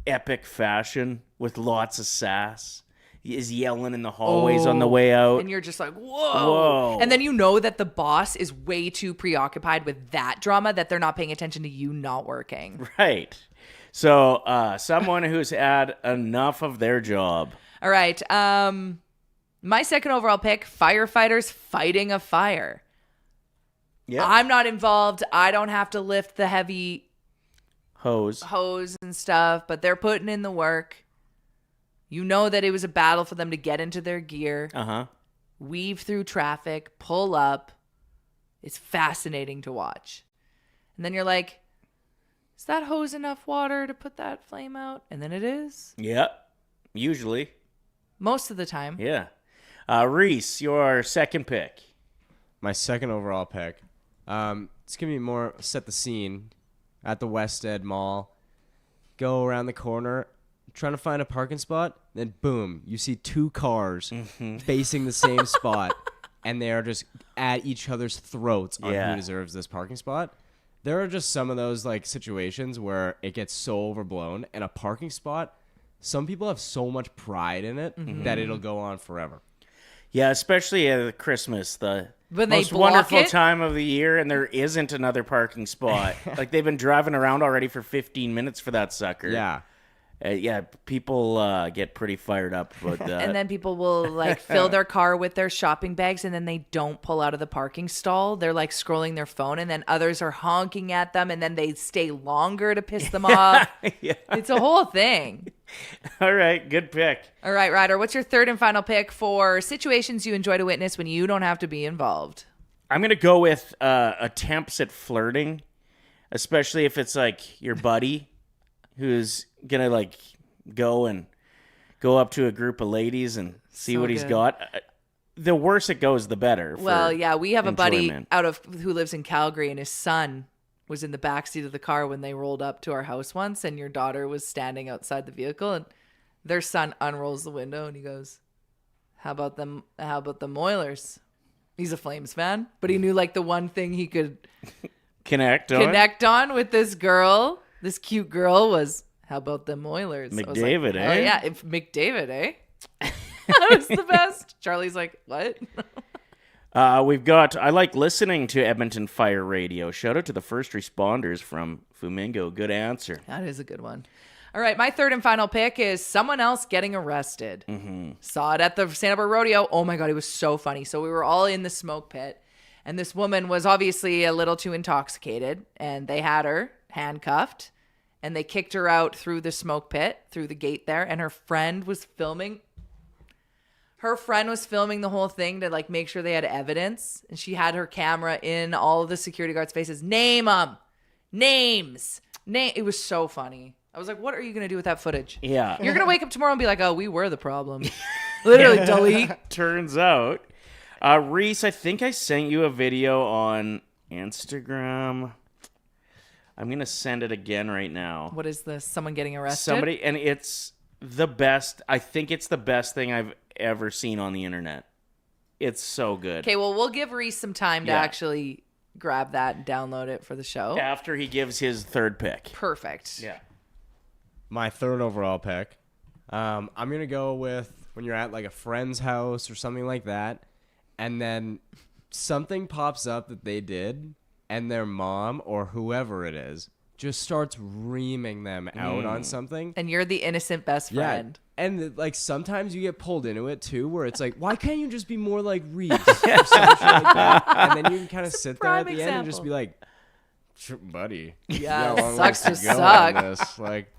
epic fashion with lots of sass. He is yelling in the hallways on the way out. And you're just like, whoa. Whoa. And then you know that the boss is way too preoccupied with that drama that they're not paying attention to you not working. Right. So someone who's had enough of their job. All right. My second overall pick, firefighters fighting a fire. Yeah. I'm not involved. I don't have to lift the heavy Hose. and stuff, but they're putting in the work. You know that it was a battle for them to get into their gear, Uh-huh. weave through traffic, pull up. It's fascinating to watch. And then you're like, is that hose enough water to put that flame out? And then it is. Yep. Usually. Most of the time. Yeah. Reese, your second pick. My second overall pick. It's going to be more set the scene at the West Ed Mall. Go around the corner, trying to find a parking spot. Then boom, you see 2 cars facing the same spot. and they are just at each other's throats on who deserves this parking spot. There are just some of those like situations where it gets so overblown, and a parking spot, some people have so much pride in it that it'll go on forever. Yeah, especially at Christmas, the When most they block wonderful it? time of the year, and there isn't another parking spot. Like, they've been driving around already for 15 minutes for that sucker. Yeah. People get pretty fired up about that. And then people will like fill their car with their shopping bags and then they don't pull out of the parking stall. They're like scrolling their phone and then others are honking at them and then they stay longer to piss them off. Yeah. It's a whole thing. All right, good pick. All right, Ryder, what's your third and final pick for situations you enjoy to witness when you don't have to be involved? I'm going to go with attempts at flirting, especially if it's like your buddy who's going to like go up to a group of ladies and see So what he's good. got. The worse it goes, the better. Well, yeah, we have a buddy enjoyment. who lives in Calgary and his son was in the backseat of the car when they rolled up to our house once and your daughter was standing outside the vehicle and their son unrolls the window and he goes, How about them Oilers? He's a Flames fan, but he knew like the one thing he could connect on with this girl, this cute girl, was how about them Oilers? I was McDavid, like, eh? Oh yeah, if McDavid, eh? That was the best. Charlie's like, what? I like listening to Edmonton Fire Radio. Shout out to the first responders from Flamingo. Good answer. That is a good one. All right, my third and final pick is someone else getting arrested. Saw it at the Sanibel Rodeo. Oh my God, it was so funny. So we were all in the smoke pit, and this woman was obviously a little too intoxicated, and they had her handcuffed, and they kicked her out through the smoke pit, through the gate there, and her friend was filming. Her friend was filming the whole thing to like make sure they had evidence, and she had her camera in all of the security guards' faces. Name them. Names. It was so funny. I was like, what are you going to do with that footage? Yeah. You're going to wake up tomorrow and be like, oh, we were the problem. Literally, delete. Turns out. Reese, I think I sent you a video on Instagram. I'm going to send it again right now. What is this? Someone getting arrested? Somebody, and it's the best. I think it's the best thing I've ever seen on the internet. It's so good. Okay, well, we'll give Reese some time to Yeah. actually grab that and download it for the show. After he gives his third pick. Perfect. Yeah. My third overall pick, I'm going to go with when you're at like a friend's house or something like that, and then something pops up that they did, and their mom or whoever it is just starts reaming them out on something. And you're the innocent best friend. Yeah. And like sometimes you get pulled into it too, where it's like, why can't you just be more like Reese or some shit like that? And then you can kind of sit there at prime the end and just example. be like, buddy, Yeah, you got a long sucks ways to go on suck. this. Like,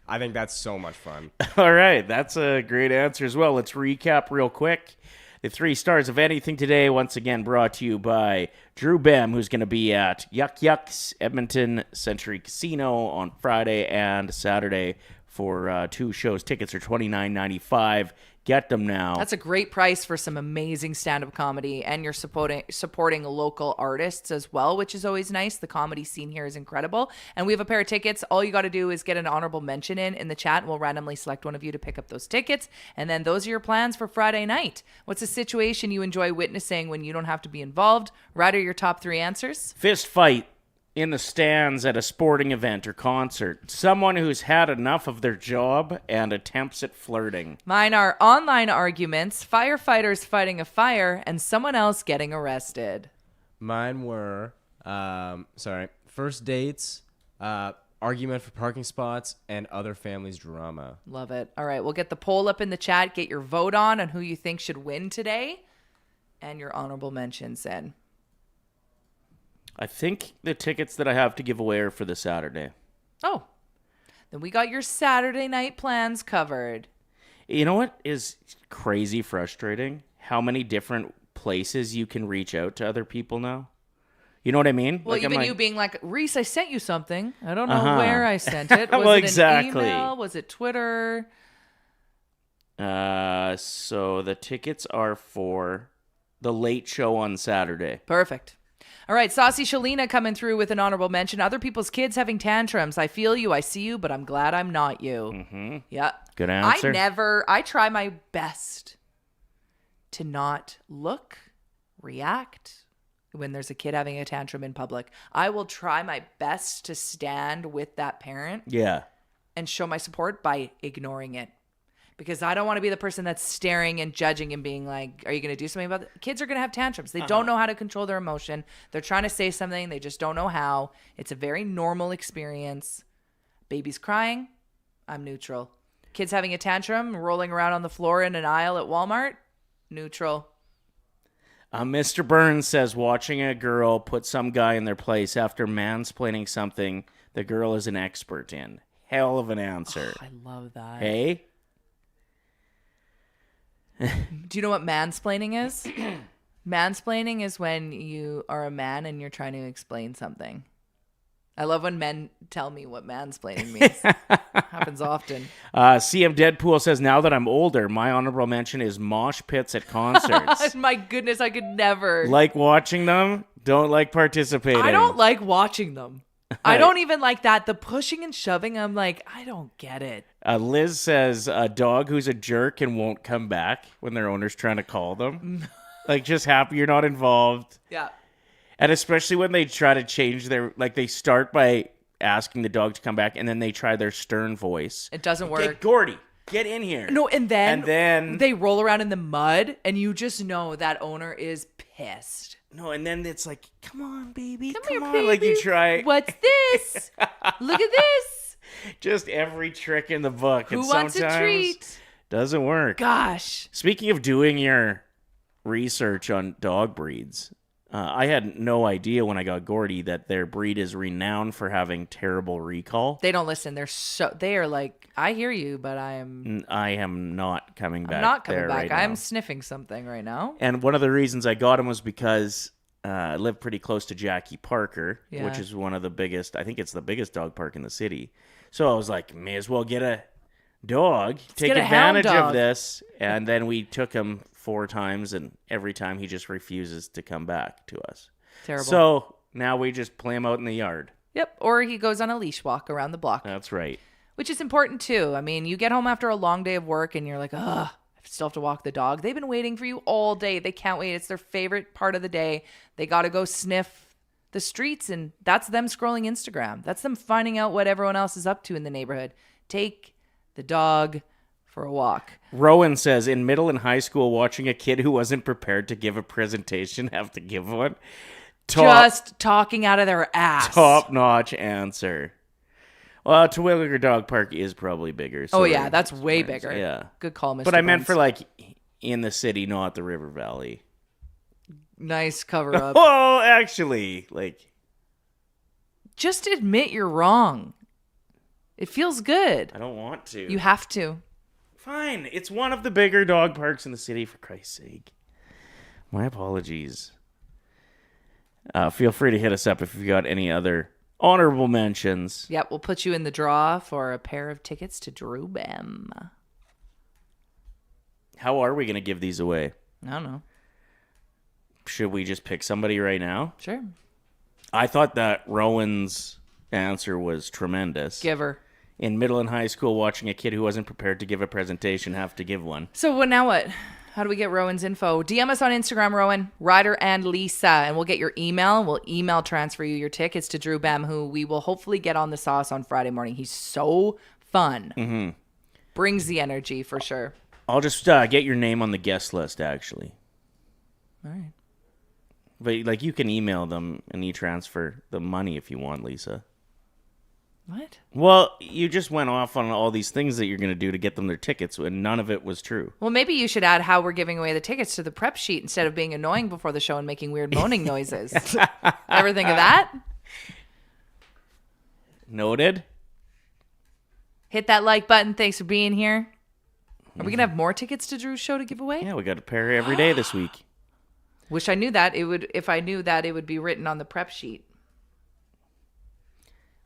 I think that's so much fun. All right. That's a great answer as well. Let's recap real quick. The 3 stars of anything today, once again, brought to you by Drew Bem, who's going to be at Yuck Yucks Edmonton Century Casino on Friday and Saturday for 2 shows. Tickets are $29.95. Get them now. That's a great price for some amazing stand-up comedy, and you're supporting local artists as well, which is always nice. The comedy scene here is incredible, and we have a pair of tickets. All you got to do is get an honorable mention in the chat, and we'll randomly select one of you to pick up those tickets, and then those are your plans for Friday night. What's a situation you enjoy witnessing when you don't have to be involved? Ryder, your top 3 answers? Fist fight in the stands at a sporting event or concert. Someone who's had enough of their job and attempts at flirting. Mine are online arguments, firefighters fighting a fire, and someone else getting arrested. Mine were, first dates, argument for parking spots, and other families' drama. Love it. All right, we'll get the poll up in the chat. Get your vote on who you think should win today, and your honorable mentions in. I think the tickets that I have to give away are for the Saturday. Oh, then we got your Saturday night plans covered. You know what is crazy frustrating? How many different places you can reach out to other people now? You know what I mean? Well, Like, I'm even like, you being like, Reese, I sent you something. I don't know where I sent it. Was Well, it exactly. an email? Was it Twitter? So the tickets are for the late show on Saturday. Perfect. All right, Saucy Shalina coming through with an honorable mention. Other people's kids having tantrums. I feel you, I see you, but I'm glad I'm not you. Mm-hmm. Yeah. Good answer. I try my best to not look react when there's a kid having a tantrum in public. I will try my best to stand with that parent Yeah. and show my support by ignoring it. Because I don't want to be the person that's staring and judging and being like, are you going to do something about it? Kids are going to have tantrums. They don't know how to control their emotion. They're trying to say something. They just don't know how. It's a very normal experience. Baby's crying. I'm neutral. Kids having a tantrum, rolling around on the floor in an aisle at Walmart. Neutral. Mr. Burns says watching a girl put some guy in their place after mansplaining something the girl is an expert in. Hell of an answer. I love that. Hey? Do you know what mansplaining is? Mansplaining is when you are a man and you're trying to explain something. I love when men tell me what mansplaining means. Happens often. CM Deadpool says, now that I'm older, my honorable mention is mosh pits at concerts. My goodness, I could never. Like watching them, don't like participating. I don't like watching them. I don't even like that. The pushing and shoving, I'm like, I don't get it. Liz says, a dog who's a jerk and won't come back when their owner's trying to call them. Like, just happy you're not involved. Yeah. And especially when they try to change their, like, they start by asking the dog to come back, and then they try their stern voice. It doesn't work. Hey, Gordy, get in here. No, and then then they roll around in the mud, and you just know that owner is pissed. No, and then it's like, come on, baby, come here, on. baby. Like, you try. What's this? Look at this. Just every trick in the book. Who and wants a sometimes treat? Doesn't work. Gosh. Speaking of doing your research on dog breeds, I had no idea when I got Gordy that their breed is renowned for having terrible recall. They don't listen. They are like, I hear you, but I am not coming back. I'm not coming there back. right I'm now. sniffing something right now. And one of the reasons I got him was because I live pretty close to Jackie Parker, Yeah. which is one of the biggest, I think it's the biggest dog park in the city. So I was like, may as well get a dog, take get a hound advantage dog. of this. And then we took him 4 times, and every time he just refuses to come back to us. Terrible. So now we just play him out in the yard. Yep. Or he goes on a leash walk around the block, That's right. which is important too. I mean, you get home after a long day of work and you're like, ugh, I still have to walk the dog. They've been waiting for you all day. They can't wait. It's their favorite part of the day. They got to go sniff the streets, and that's them scrolling Instagram. That's them finding out what everyone else is up to in the neighborhood. Take the dog for a walk. Rowan says, in middle and high school, watching a kid who wasn't prepared to give a presentation have to give one. Just talking out of their ass. Top-notch answer. Well, Terwilliger Dog Park is probably bigger. Oh, yeah. That's way bigger. Yeah. Good call, Mr. But I meant Burns. for, like, in the city, not the River Valley. Nice cover up. Oh, actually, like... Just admit you're wrong. It feels good. I don't want to. You have to. Fine. It's one of the bigger dog parks in the city, for Christ's sake. My apologies. Feel free to hit us up if you've got any other honorable mentions. Yep, we'll put you in the draw for a pair of tickets to Drew Bem. How are we going to give these away? I don't know. Should we just pick somebody right now? Sure. I thought that Rowan's answer was tremendous. Giver. In middle and high school, watching a kid who wasn't prepared to give a presentation have to give one. So now what? How do we get Rowan's info? DM us on Instagram, Rowan, Ryder and Lisa, and we'll get your email. We'll email transfer you your tickets to Drew Bem, who we will hopefully get on the sauce on Friday morning. He's so fun. Mm-hmm. Brings the energy for sure. I'll just get your name on the guest list, actually. All right. But like, you can email them and e-transfer the money if you want, Lisa. What? Well, you just went off on all these things that you're going to do to get them their tickets, and none of it was true. Well, maybe you should add how we're giving away the tickets to the prep sheet instead of being annoying before the show and making weird moaning noises. Ever think of that? Noted. Hit that like button. Thanks for being here. Are we going to have more tickets to Drew's show to give away? Yeah, we got a pair every day this week. Wish I knew that. If I knew that, it would be written on the prep sheet.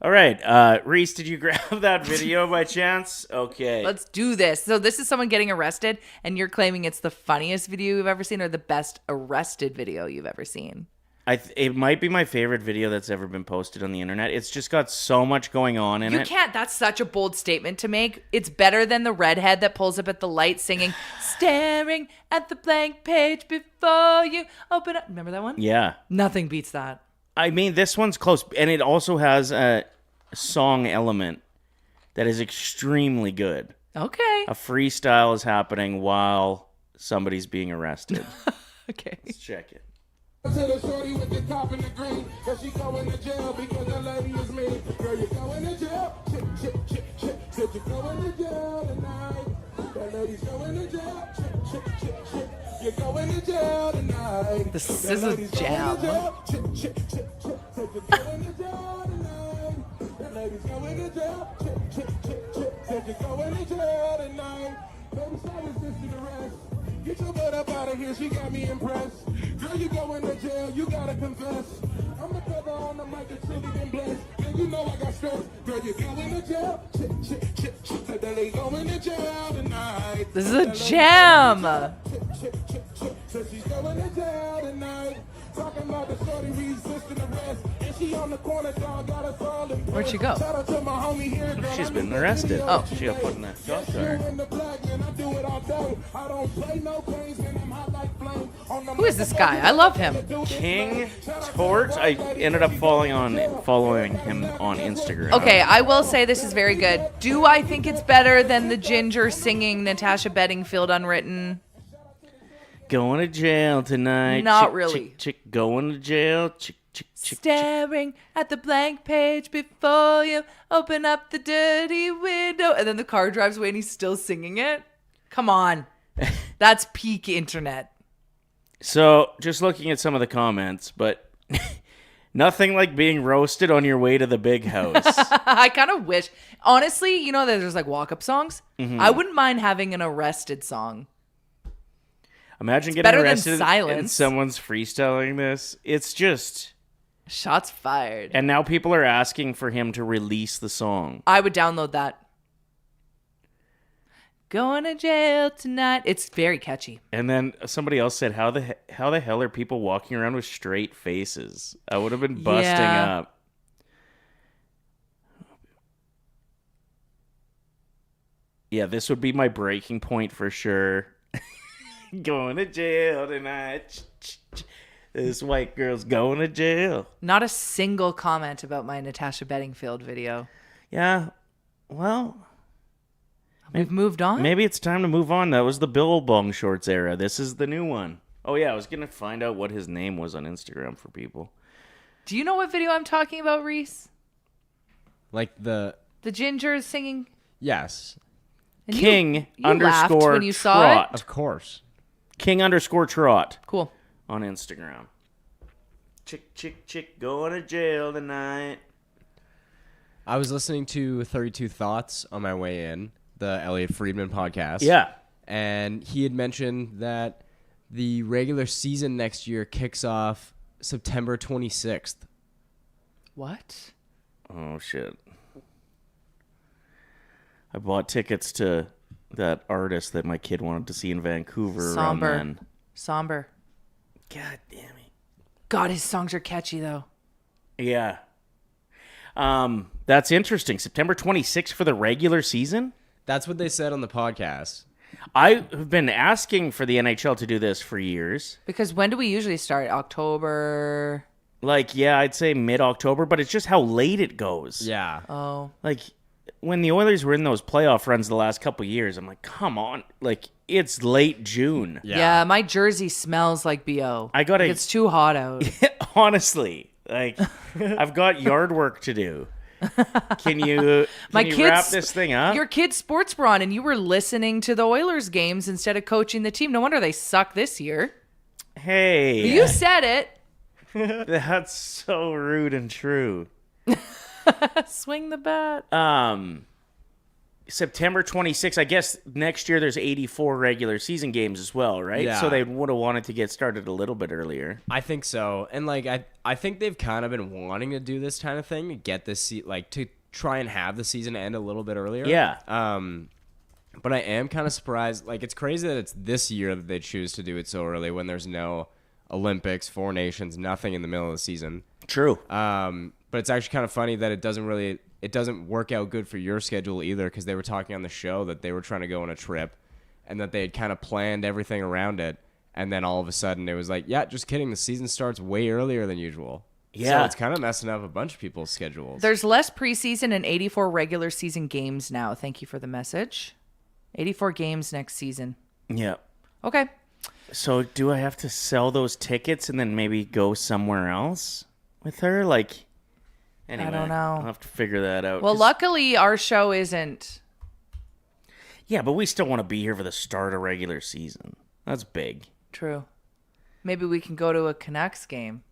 All right. Reese, did you grab that video by chance? Okay. Let's do this. So this is someone getting arrested, and you're claiming it's the funniest video you've ever seen or the best arrested video you've ever seen. It might be my favorite video that's ever been posted on the internet. It's just got so much going on in it. You can't. That's such a bold statement to make. It's better than the redhead that pulls up at the light singing, staring at the blank page before you open up. Remember that one? Yeah. Nothing beats that. I mean, this one's close. And it also has a song element that is extremely good. Okay. A freestyle is happening while somebody's being arrested. Okay. Let's check it. To the shorty with the top and the green, cause she going to jail because the lady is mean. Girl, you going to jail? Chip, chip, chip, chip. Said you going to jail tonight. That lady's going to jail. Chip, chip, chip, chip. You're going to jail tonight. This is a jam. Chip, chip, chip, chip. Said you're going to jail tonight. That lady's going to jail. Chip, chip, chip, chip. Said you're going to jail tonight. Baby, so resisting arrest. Get your butt up out of here, she got me impressed. Girl, you going to jail, you gotta confess. I'm the feather on the mic, it's really been blessed. And you know I got stress. Girl, you going to jail? Chip, chip, chip, chip. Said that they going to jail tonight. This is a jam. Chip, chip, chip, chip. Said she's going to jail tonight. Talking about the shorty resisting arrest. And she on the corner, dog, got us all in. Where'd she go? Shout out to my homie here, girl. She's been arrested. Oh. She got put in that dog car. Who is this guy? I love him. King Tort. I ended up following him on Instagram. Okay, I will say this is very good. Do I think it's better than the Ginger singing Natasha Bedingfield Unwritten? Going to jail tonight. Not chick, really. Chick, chick, going to jail. Chick, chick, chick, Staring at the blank page before you open up the dirty window. And then the car drives away and he's still singing it. Come on. That's peak internet. So, just looking at some of the comments, but nothing like being roasted on your way to the big house. I kind of wish. Honestly, you know that there's like walk-up songs? Mm-hmm. I wouldn't mind having an arrested song. Imagine getting better than arrested and silence. someone's freestyling this. It's just... Shots fired. And now people are asking for him to release the song. I would download that. Going to jail tonight. It's very catchy. And then somebody else said, how the hell are people walking around with straight faces? I would have been busting up. Yeah, this would be my breaking point for sure. Going to jail tonight. This white girl's going to jail. Not a single comment about my Natasha Bedingfield video. Yeah, well... We've moved on? Maybe it's time to move on. That was the Billabong Shorts era. This is the new one. Oh, yeah, I was going to find out what his name was on Instagram for people. Do you know what video I'm talking about, Reese? Like the... The Ginger singing? Yes. And King you laughed underscore when you saw Trot. it? Of course. King underscore Trot. Cool. On Instagram. Chick, chick, chick, going to jail tonight. I was listening to 32 Thoughts on my way in, the Elliot Friedman podcast. Yeah. And he had mentioned that the regular season next year kicks off September 26th. What? Oh, shit. I bought tickets to that artist that my kid wanted to see in Vancouver around then. Somber. God damn it. God, his songs are catchy, though. Yeah. That's interesting. September 26th for the regular season? That's what they said on the podcast. I have been asking for the NHL to do this for years. Because when do we usually start? October? Like, yeah, I'd say mid-October, but it's just how late it goes. Yeah. Oh. Like, when the Oilers were in those playoff runs the last couple years, I'm like, come on. Like, it's late June. Yeah, my jersey smells like BO. I gotta- Like, it's too hot out. Honestly, like, I've got yard work to do. Can you wrap this thing up? Your kid's sports bra on, and you were listening to the Oilers games instead of coaching the team. No wonder they suck this year. Hey. You said it. That's so rude and true. Swing the bat. September 26th, I guess next year there's 84 regular season games as well, right? Yeah. So they would have wanted to get started a little bit earlier. I think so. And like I think they've kind of been wanting to do this kind of thing to get this to try and have the season end a little bit earlier. Yeah. But I am kind of surprised. Like, it's crazy that it's this year that they choose to do it so early when there's no Olympics, Four Nations, nothing in the middle of the season. True. But it's actually kind of funny that it doesn't work out good for your schedule either, because they were talking on the show that they were trying to go on a trip and that they had kind of planned everything around it. And then all of a sudden it was like, yeah, just kidding. The season starts way earlier than usual. Yeah. So it's kind of messing up a bunch of people's schedules. There's less preseason and 84 regular season games now. Thank you for the message. 84 games next season. Yeah. Okay. So do I have to sell those tickets and then maybe go somewhere else with her? Like, anyway, I don't know. I'll have to figure that out. Well, 'Cause- luckily our show isn't. Yeah, but we still want to be here for the start of regular season. That's big. True. Maybe we can go to a Canucks game.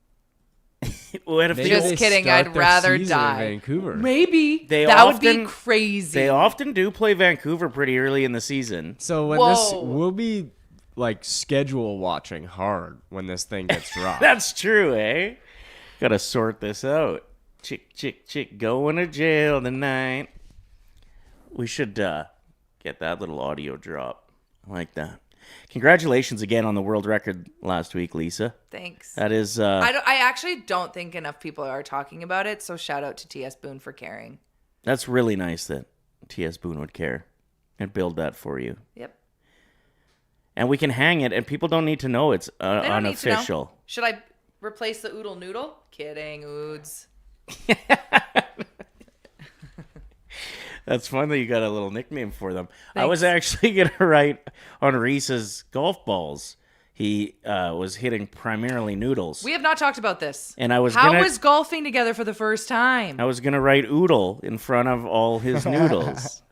What if Maybe Just they kidding, start I'd their rather season in die. Vancouver. Maybe. They That would be often- crazy. They often do play Vancouver pretty early in the season. So we'll be like schedule watching hard when this thing gets dropped. That's true, eh? Gotta sort this out. Chick, going to jail tonight. We should get that little audio drop. I like that. Congratulations again on the world record last week, Lisa. Thanks. That is... I actually don't think enough people are talking about it, so shout out to T.S. Boone for caring. That's really nice that T.S. Boone would care and build that for you. Yep. And we can hang it, and people don't need to know it's They don't need to know. unofficial. Should I replace the oodle noodle? Kidding, oods. That's fun that you got a little nickname for them. I was actually going to write on Reese's golf balls. He was hitting primarily noodles. We have not talked about this. And I was How gonna- was golfing together for the first time? I was going to write oodle in front of all his noodles.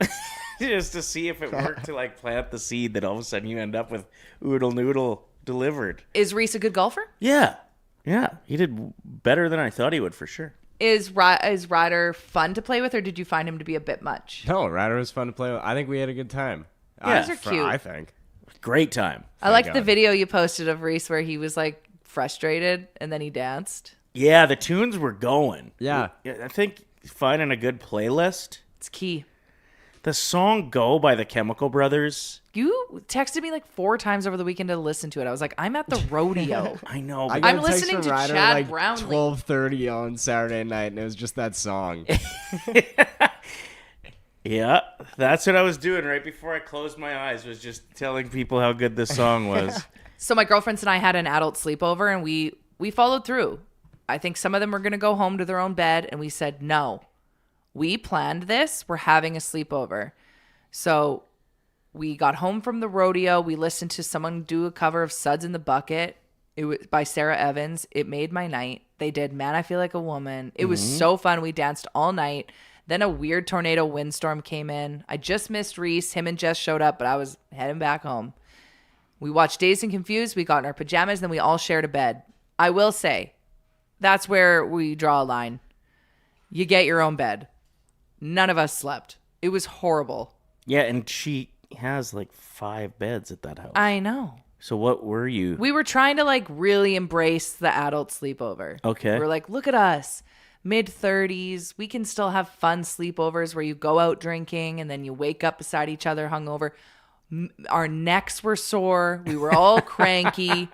Just to see if it worked to like plant the seed that all of a sudden you end up with oodle noodle delivered. Is Reese a good golfer? Yeah. Yeah. He did better than I thought he would for sure. Is Ryder fun to play with, or did you find him to be a bit much? No, Ryder was fun to play with. I think we had a good time. Yeah. Those are cute. I think. Great time. I liked the God. video you posted of Reese where he was like frustrated and then he danced. Yeah, the tunes were going. Yeah. I think finding a good playlist. It's key. The song Go by the Chemical Brothers. You texted me like 4 times over the weekend to listen to it. I was like, I'm at the rodeo. I know. I But got I'm a text listening from to Ryder Chad like Brownlee. 12:30 on Saturday night, and it was just that song. yeah, that's what I was doing right before I closed my eyes, was just telling people how good this song was. So my girlfriends and I had an adult sleepover, and we followed through. I think some of them were going to go home to their own bed, and we said, no, we planned this. We're having a sleepover. So we got home from the rodeo. We listened to someone do a cover of Suds in the Bucket. It was by Sarah Evans. It made my night. They did Man, I Feel Like a Woman. It was so fun. We danced all night. Then a weird tornado windstorm came in. I just missed Reese. Him and Jess showed up, but I was heading back home. We watched Dazed and Confused. We got in our pajamas. Then we all shared a bed. I will say, that's where we draw a line. You get your own bed. None of us slept. It was horrible. Yeah, and she has like 5 beds at that house. I know. So what were you? We were trying to like really embrace the adult sleepover. Okay. We were like, look at us, mid-30s. We can still have fun sleepovers where you go out drinking and then you wake up beside each other hungover. Our necks were sore. We were all cranky.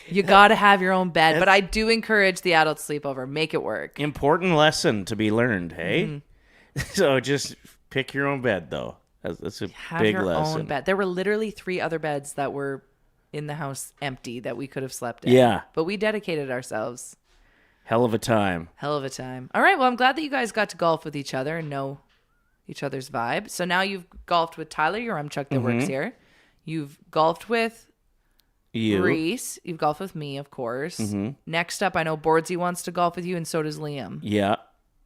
You got to have your own bed. But I do encourage the adult sleepover. Make it work. Important lesson to be learned, hey? Mm-hmm. So just pick your own bed, though. That's a Have big your lesson. own bed. There were literally 3 other beds that were in the house empty that we could have slept in. Yeah. But we dedicated ourselves. Hell of a time. Hell of a time. All right. Well, I'm glad that you guys got to golf with each other and know each other's vibe. So now you've golfed with Tyler, your Chuck that works here. You've golfed with You. Reese. You've golfed with me, of course. Next up, I know Boardsy wants to golf with you, and so does Liam. Yeah.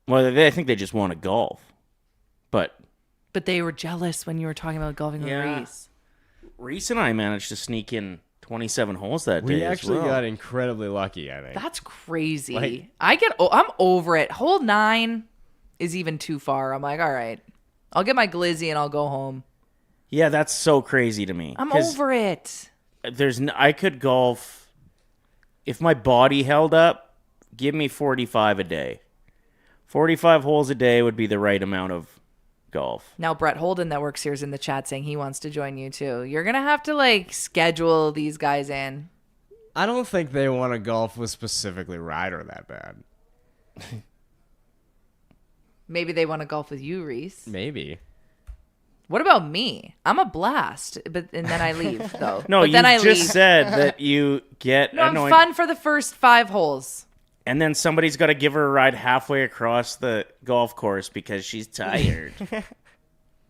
Well, I think they just want to golf. But But they were jealous when you were talking about golfing with Yeah. Reese. Reese and I managed to sneak in 27 holes that day. We as actually well. got incredibly lucky, I think. That's crazy. Like- I'm over it. Hole 9 is even too far. I'm like, all right, I'll get my glizzy and I'll go home. Yeah, that's so crazy to me. I'm 'Cause over it. I could golf if my body held up. Give me 45 a day. 45 holes a day would be the right amount of golf. Now Brett Holden that works here is in the chat saying he wants to join you too. You're gonna have to like schedule these guys in. I don't think they want to golf with specifically Ryder that bad. Maybe they want to golf with you, Reese. Maybe. What about me? I'm a blast, and then I leave though. No, but you then I just leave. said that you get No, I'm annoyed. fun for the first 5 holes. And then somebody's got to give her a ride halfway across the golf course because she's tired.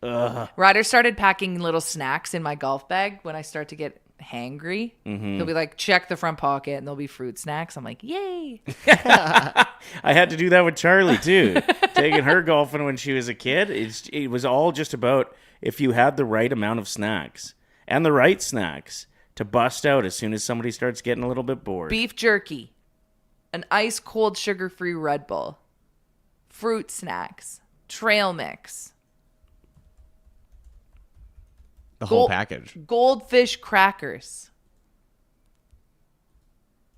Ryder started packing little snacks in my golf bag when I start to get hangry. He'll be like, check the front pocket, and there'll be fruit snacks. I'm like, yay. I had to do that with Charlie, too. Taking her golfing when she was a kid, it was all just about if you had the right amount of snacks and the right snacks to bust out as soon as somebody starts getting a little bit bored. Beef jerky, an ice cold sugar-free Red Bull, fruit snacks, trail mix, The whole package. goldfish crackers,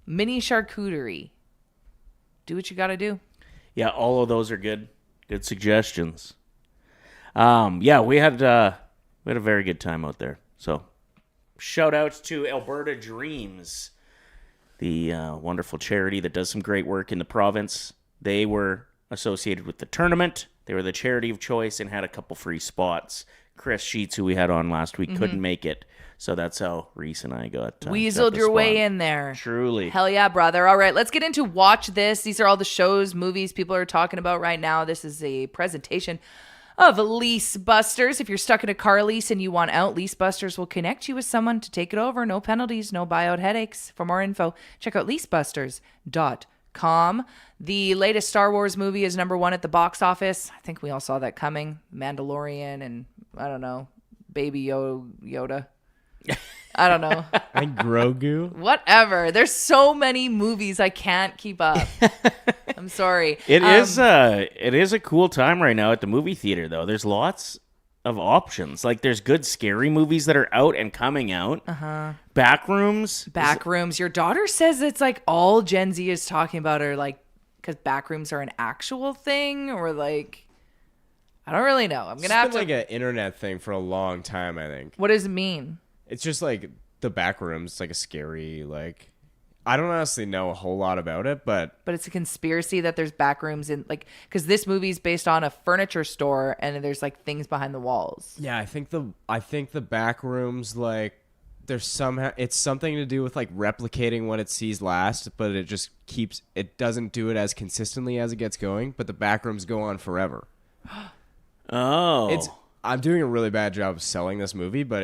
mini charcuterie. Do what you got to do. Yeah, all of those are good suggestions. Yeah, we had a very good time out there. So, shout outs to Alberta Dreams, the wonderful charity that does some great work in the province. They were associated with the tournament. They were the charity of choice and had a couple free spots. Chris Sheets, who we had on last week, couldn't make it. So that's how Reese and I got Weaseled your way in there. Truly. Hell yeah, brother. All right, let's get into Watch This. These are all the shows, movies people are talking about right now. This is a presentation of Lease Busters. If you're stuck in a car lease and you want out, Lease Busters will connect you with someone to take it over. No penalties, no buyout headaches. For more info, check out leasebusters.com. The latest Star Wars movie is #1 at the box office. I think we all saw that coming. Mandalorian and, I don't know, Baby Yoda. I don't know. I think Grogu. Whatever. There's so many movies I can't keep up. I'm sorry. It is a cool time right now at the movie theater, though. There's lots of options. Like, there's good scary movies that are out and coming out. Backrooms. Backrooms. Your daughter says it's like all Gen Z is talking about are like, because backrooms are an actual thing, or like, I don't really know. I'm going to have to. It's been like an internet thing for a long time, I think. What does it mean? It's just like the back rooms. It's like a scary, like, I don't honestly know a whole lot about it, but it's a conspiracy that there's back rooms in, like, because this movie's based on a furniture store and there's like things behind the walls. yeah, I think the back rooms, like, there's somehow it's something to do with like replicating what it sees last, but it doesn't do it as consistently as it gets going, but the back rooms go on forever. Oh. I'm doing a really bad job of selling this movie, but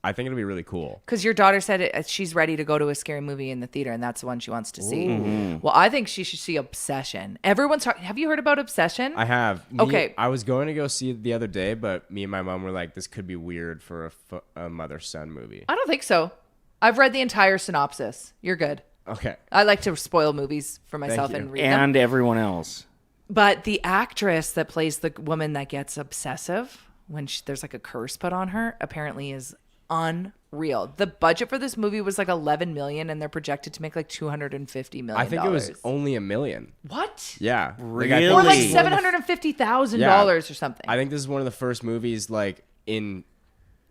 I think it'll be really cool. Because your daughter said she's ready to go to a scary movie in the theater, and that's the one she wants to see. Mm-hmm. Well, I think she should see Obsession. Everyone's talking. Have you heard about Obsession? I have. Okay. I was going to go see it the other day, but me and my mom were like, this could be weird for a mother-son movie. I don't think so. I've read the entire synopsis. You're good. Okay. I like to spoil movies for myself you. and read them. And everyone else. But the actress that plays the woman that gets obsessive when there's like a curse put on her apparently is unreal. The budget for this movie was like $11 million, and they're projected to make like $250 million. I think it was only $1 million. What? Yeah. Really? Or like Really? $750,000 or something. I think this is one of the first movies like in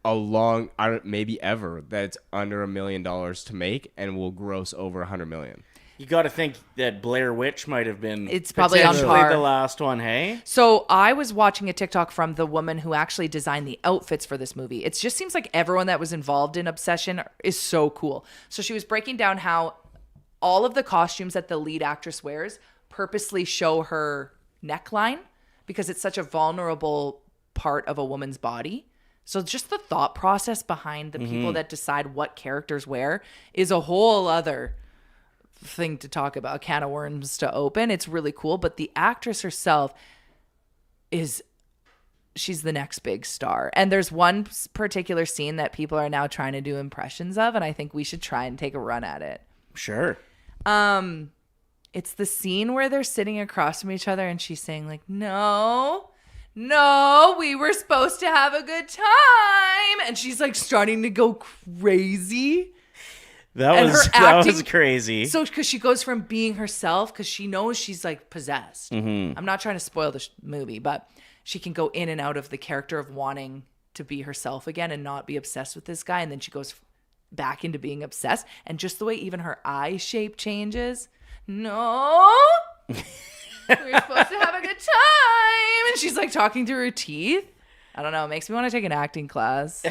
a long, maybe ever, that it's under $1 million to make and will gross over $100 million. You got to think that Blair Witch might have been It's probably on potentially par. the last one, hey? So I was watching a TikTok from the woman who actually designed the outfits for this movie. It just seems like everyone that was involved in Obsession is so cool. So she was breaking down how all of the costumes that the lead actress wears purposely show her neckline because it's such a vulnerable part of a woman's body. So just the thought process behind the people that decide what characters wear is a whole other thing to talk about, a can of worms to open. It's really cool, but the actress herself she's the next big star. And there's one particular scene that people are now trying to do impressions of, and I think we should try and take a run at it. Sure. It's the scene where they're sitting across from each other and she's saying like, no, we were supposed to have a good time, and she's like starting to go crazy. That was crazy. So, because she goes from being herself, because she knows she's like possessed. Mm-hmm. I'm not trying to spoil the movie, but she can go in and out of the character of wanting to be herself again and not be obsessed with this guy. And then she goes back into being obsessed. And just the way even her eye shape changes. No. We're supposed to have a good time. And she's like talking through her teeth. I don't know. It makes me want to take an acting class.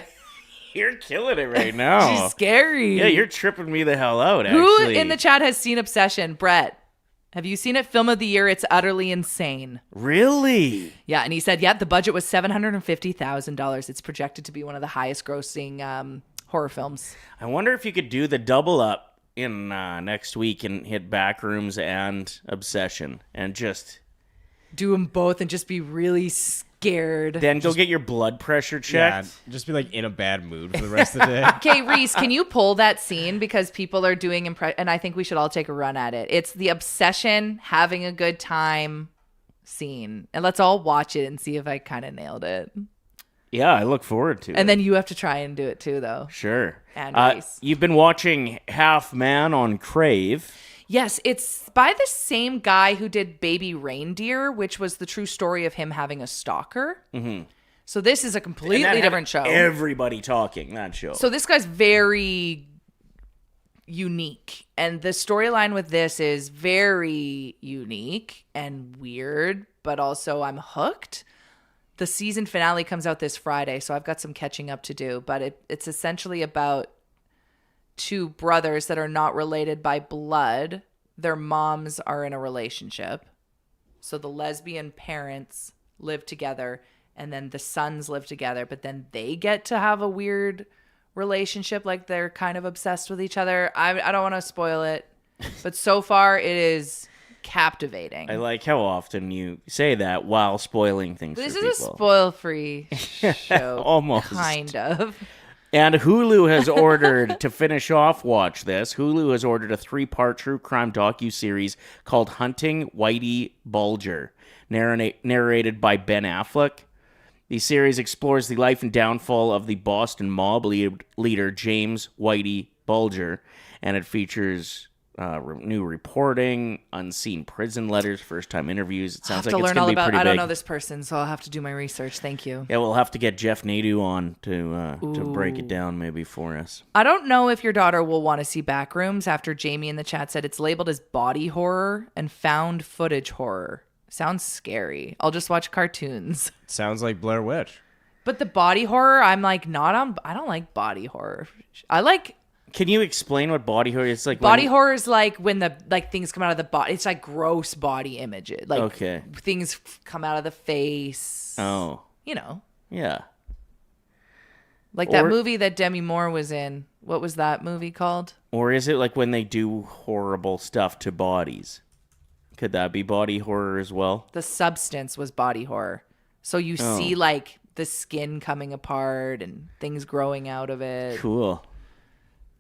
You're killing it right now. She's scary. Yeah, you're tripping me the hell out, actually. Who in the chat has seen Obsession? Brett, have you seen it? Film of the year. It's utterly insane. Really? Yeah, and he said, the budget was $750,000. It's projected to be one of the highest grossing horror films. I wonder if you could do the double up in next week and hit Backrooms and Obsession and just do them both and just be really scared. Then go get your blood pressure checked. Yeah, just be like in a bad mood for the rest of the day. Okay, Reese, can you pull that scene? Because people are doing and I think we should all take a run at it. It's the Obsession, having a good time scene. And let's all watch it and see if I kind of nailed it. Yeah, I look forward to it. And then you have to try and do it too, though. Sure. And Reese. You've been watching Half Man on Crave. Yes, it's by the same guy who did Baby Reindeer, which was the true story of him having a stalker. Mm-hmm. So this is a completely different show. Everybody talking, that show. So this guy's very unique. And the storyline with this is very unique and weird, but also I'm hooked. The season finale comes out this Friday, so I've got some catching up to do. But it's essentially about two brothers that are not related by blood. Their moms are in a relationship. So the lesbian parents live together and then the sons live together, but then they get to have a weird relationship, like they're kind of obsessed with each other. I don't want to spoil it, but so far it is captivating. I like how often you say that while spoiling things This for is people. a spoil-free show. Almost. Kind of. And Hulu has ordered, to finish off Watch This, Hulu has ordered a 3-part true crime docuseries called Hunting Whitey Bulger, narrated by Ben Affleck. The series explores the life and downfall of the Boston mob leader James Whitey Bulger, and it features new reporting, unseen prison letters, first-time interviews. It sounds like it's going to be pretty big. I don't know this person, so I'll have to do my research. Thank you. Yeah, we'll have to get Jeff Nadeau on to break it down maybe for us. I don't know if your daughter will want to see Backrooms after Jamie in the chat said it's labeled as body horror and found footage horror. Sounds scary. I'll just watch cartoons. Sounds like Blair Witch. But the body horror, I'm like not on. I don't like body horror. I like. Can you explain what body horror is? Like body horror is like when the things come out of the body. It's like gross body images. Like things come out of the face. Oh. You know. Yeah. Like that movie that Demi Moore was in. What was that movie called? Or is it like when they do horrible stuff to bodies? Could that be body horror as well? The Substance was body horror. So you see like the skin coming apart and things growing out of it. Cool.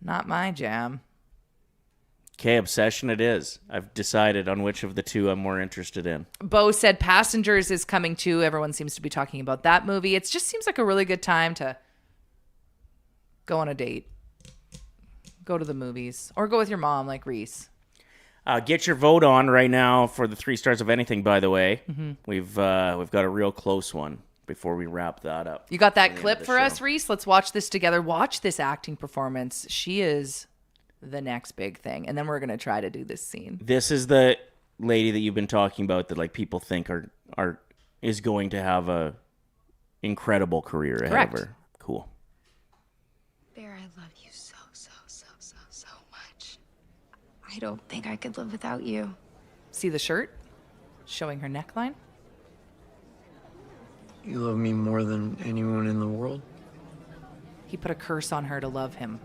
Not my jam. Okay, Obsession it is. I've decided on which of the two I'm more interested in. Bo said Passengers is coming too. Everyone seems to be talking about that movie. It just seems like a really good time to go on a date. Go to the movies. Or go with your mom like Reese. Get your vote on right now for the 3 stars of anything, by the way. Mm-hmm. We've got a real close one before we wrap that up. You got that clip for us, Reese? Let's watch this together. Watch this acting performance. She is the next big thing. And then we're going to try to do this scene. This is the lady that you've been talking about that like people think is going to have a incredible career ahead of her. Cool. Bear, I love you so much. I don't think I could live without you. See the shirt? Showing her neckline. You love me more than anyone in the world? He put a curse on her to love him.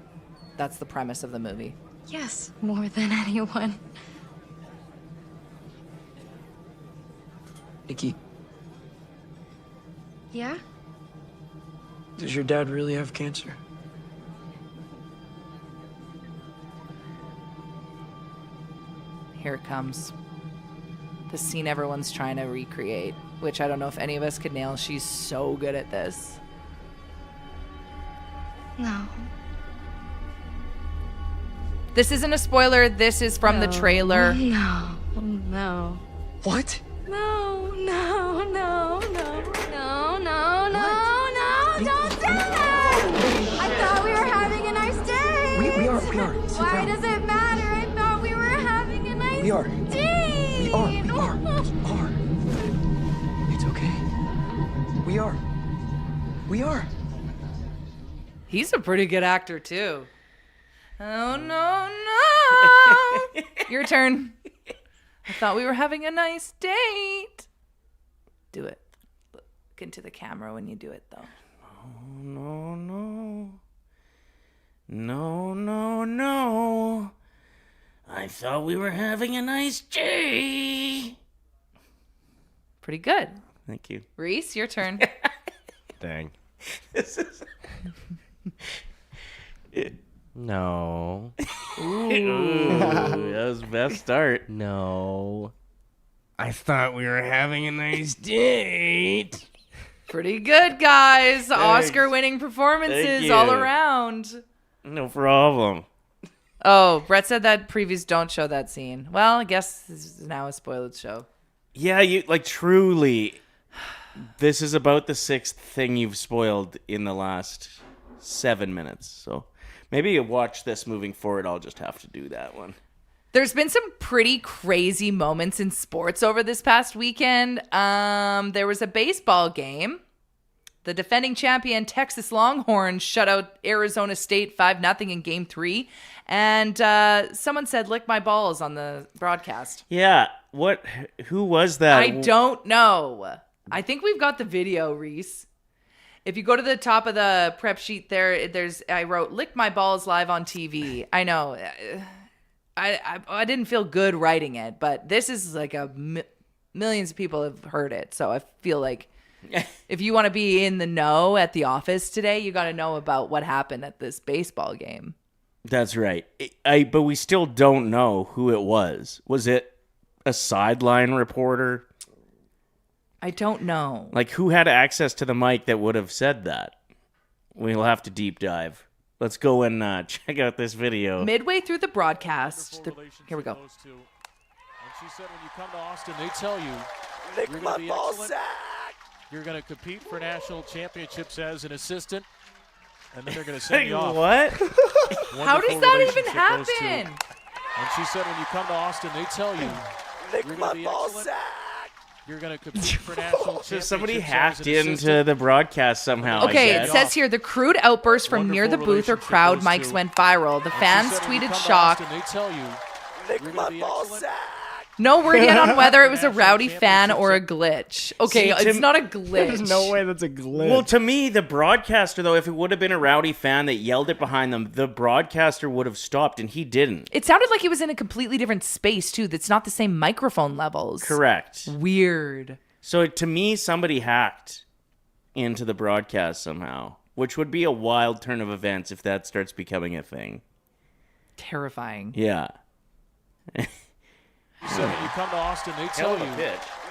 That's the premise of the movie. Yes, more than anyone. Nikki, Yeah? does your dad really have cancer? Here it comes. The scene everyone's trying to recreate, which I don't know if any of us could nail. She's so good at this. No. This isn't a spoiler. This is from the trailer. No. What? No. Don't do that! I thought we were having a nice day! Why does it matter? I thought we were having a nice We are. date. We are. It's okay. We are. We are. He's a pretty good actor, too. Oh, no. Your turn. I thought we were having a nice date. Do it. Look into the camera when you do it, though. No. I thought we were having a nice day. Pretty good. Thank you. Reese, your turn. Dang. This is... No. Ooh, that was the best start. No. I thought we were having a nice date. Pretty good, guys. Oscar-winning performances all around. No problem. Oh, Brett said that previews don't show that scene. Well, I guess this is now a spoiled show. Yeah, you truly. This is about the 6th thing you've spoiled in the last 7 minutes. So maybe you watch this moving forward. I'll just have to do that one. There's been some pretty crazy moments in sports over this past weekend. There was a baseball game. The defending champion Texas Longhorns shut out Arizona State 5-0 in Game 3. And someone said, "Lick my balls" on the broadcast. Yeah. Who was that? I don't know. I think we've got the video, Reese. If you go to the top of the prep sheet I wrote, "Lick my balls" live on TV. I know. I didn't feel good writing it, but this is like millions of people have heard it. So I feel like if you want to be in the know at the office today, you got to know about what happened at this baseball game. That's right. But we still don't know who it was. Was it a sideline reporter? I don't know. Like, who had access to the mic that would have said that? We'll have to deep dive. Let's go and check out this video. Midway through the broadcast, here we go. And she said, when you come to Austin, they tell you Lick you're my going to be ball excellent. sack. You're going to compete for national championships as an assistant, and then they're going to send you off. What? How does that even happen? And she said, when you come to Austin, they tell you Lick you're my going to be ball excellent. sack. You're going to compete for national championships. So somebody as hacked an into assistant. the broadcast somehow. Okay, I it guess. says here, the crude outburst from near the booth or crowd mics went viral. The fans tweeted shock. They tell you Lick you're my going to be ball excellent. sack. No word yet on whether it was a rowdy fan or a glitch. Okay, See, it's not a glitch. There's no way that's a glitch. Well, to me, the broadcaster, though, if it would have been a rowdy fan that yelled it behind them, the broadcaster would have stopped, and he didn't. It sounded like he was in a completely different space, too. That's not the same microphone levels. Correct. Weird. So to me, somebody hacked into the broadcast somehow, which would be a wild turn of events if that starts becoming a thing. Terrifying. Yeah. So when you come to Austin, they tell you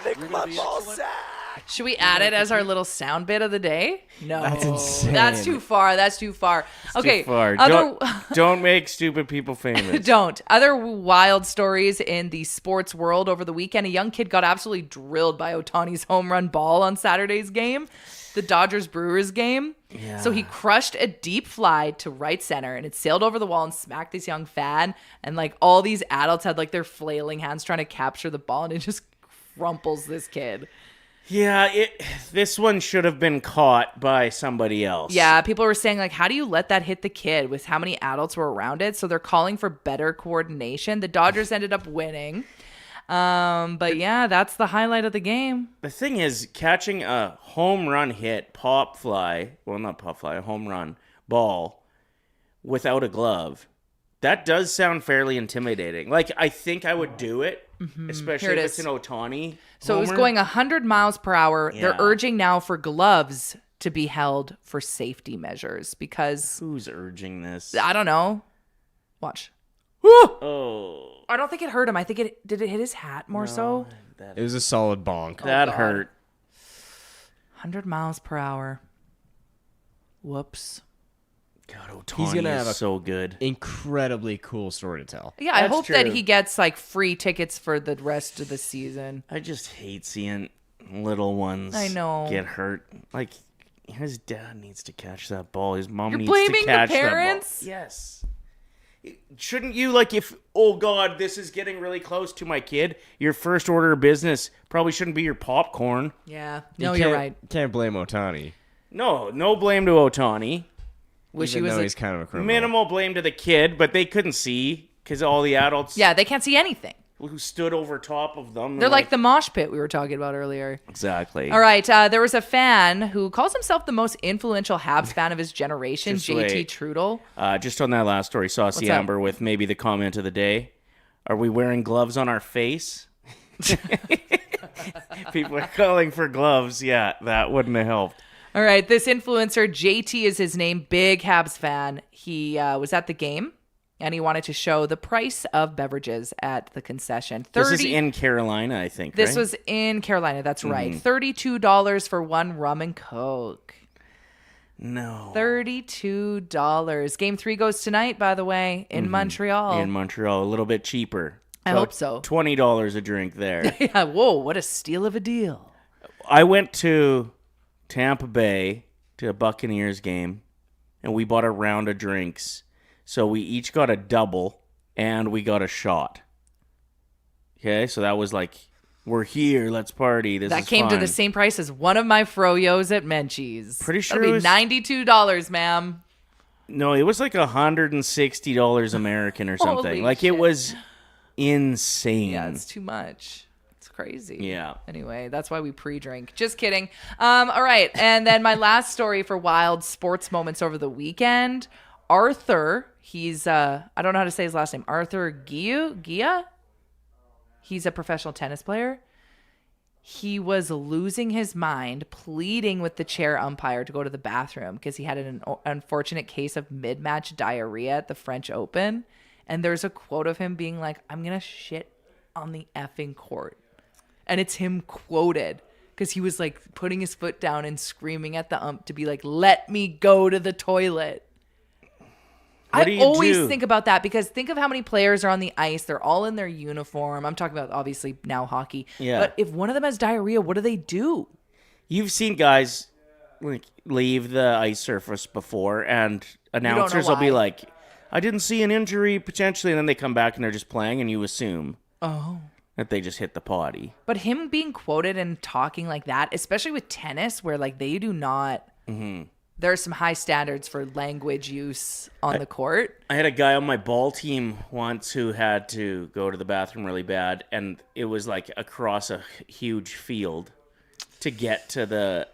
Lick you're my going to be ball excellent. sack. Should we add it as our little sound bit of the day? No. That's insane. That's too far. That's too far. Okay. Too far. Other... Don't make stupid people famous. Don't. Other wild stories in the sports world over the weekend. A young kid got absolutely drilled by Ohtani's home run ball on Saturday's game, the Dodgers-Brewers game. Yeah. So he crushed a deep fly to right center, and it sailed over the wall and smacked this young fan. And like all these adults had like their flailing hands trying to capture the ball, and it just crumples this kid. Yeah, this one should have been caught by somebody else. Yeah, people were saying, like, how do you let that hit the kid with how many adults were around it? So they're calling for better coordination. The Dodgers ended up winning. But yeah, that's the highlight of the game. The thing is, catching a home run hit, a home run ball without a glove, that does sound fairly intimidating. Like, I think I would do it. Especially if it's an Ohtani. So it was going 100 miles per hour. Yeah. They're urging now for gloves to be held for safety measures because... Who's urging this? I don't know. Watch. Oh. I don't think it hurt him. I think did it hit his hat more so? It was a solid bonk. That hurt. 100 miles per hour. Whoops. God, Ohtani He's gonna have is so good. Incredibly cool story to tell. Yeah, I That's hope that true. he gets like free tickets for the rest of the season. I just hate seeing little ones I know. get hurt. Like, his dad needs to catch that ball. His mom You're needs blaming to catch the parents? that ball. Yes. Shouldn't you, like, if, oh God, this is getting really close to my kid, your first order of business probably shouldn't be your popcorn. Yeah. No, you're right. Can't blame Ohtani. No blame to Ohtani. He's kind of a criminal. Minimal blame to the kid, but they couldn't see because all the adults Yeah, they can't see anything. who stood over top of them. They're like the mosh pit we were talking about earlier. Exactly. All right. There was a fan who calls himself the most influential Habs fan of his generation, Just JT wait. Trudel. Just on that last story, Saucy up? Amber with maybe the comment of the day. Are we wearing gloves on our face? People are calling for gloves. Yeah, that wouldn't have helped. All right. This influencer, JT is his name, big Habs fan. He was at the game. And he wanted to show the price of beverages at the concession. This is in Carolina, I think, This right? was in Carolina. That's right. $32 for one rum and Coke. No. $32. Game 3 goes tonight, by the way, in Montreal. In Montreal, a little bit cheaper. I hope so. $20 a drink there. Yeah, whoa, what a steal of a deal. I went to Tampa Bay to a Buccaneers game, and we bought a round of drinks. So we each got a double, and we got a shot. Okay, so that was like, we're here, let's party. This That is came to fine. the same price as one of my froyos at Menchie's. Pretty sure That'd it be was $92, ma'am. No, it was like $160 American or something. Holy like shit. it was insane. Yeah, it's too much. It's crazy. Yeah. Anyway, that's why we pre-drink. Just kidding. All right, and then my last story for wild sports moments over the weekend. Arthur, he's I don't know how to say his last name. Arthur Gia? He's a professional tennis player. He was losing his mind, pleading with the chair umpire to go to the bathroom because he had an unfortunate case of mid-match diarrhea at the French Open. And there's a quote of him being like, I'm going to shit on the effing court. And it's him quoted because he was like putting his foot down and screaming at the ump to be like, let me go to the toilet. I always think about that because think of how many players are on the ice. They're all in their uniform. I'm talking about obviously now hockey. Yeah. But if one of them has diarrhea, what do they do? You've seen guys like leave the ice surface before, and announcers will be why. like, I didn't see an injury potentially, and then they come back and they're just playing, and you assume that they just hit the potty. But him being quoted and talking like that, especially with tennis, where like they do not... There are some high standards for language use on the court. I had a guy on my ball team once who had to go to the bathroom really bad, and it was like across a huge field to get to the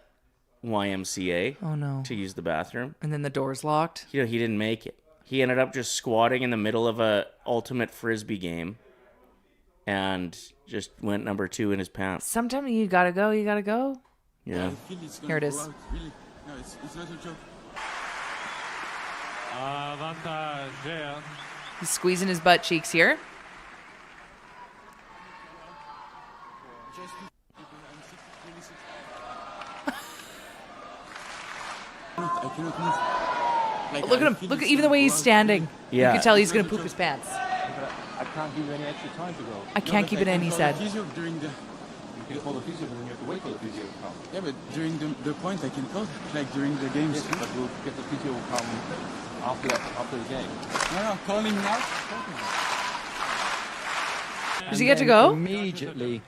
YMCA. Oh, no. To use the bathroom. And then the door's locked. He didn't make it. He ended up just squatting in the middle of a ultimate frisbee game and just went number 2 in his pants. Sometimes you gotta go. Yeah. Here it is. No, it's not a joke. He's squeezing his butt cheeks here. I cannot move. Like, Look at him. Look at even the way he's standing. Yeah. You can tell he's gonna poop his pants. I can't give you any extra time to go. I can't keep it in, he said. During the... You can call the physio, but then you have to wait for the physio to come. Yeah, but during the point I can call, like during the games. Yes, but we'll get the physio will come after the game. No, calling now. Does he get to go? Immediately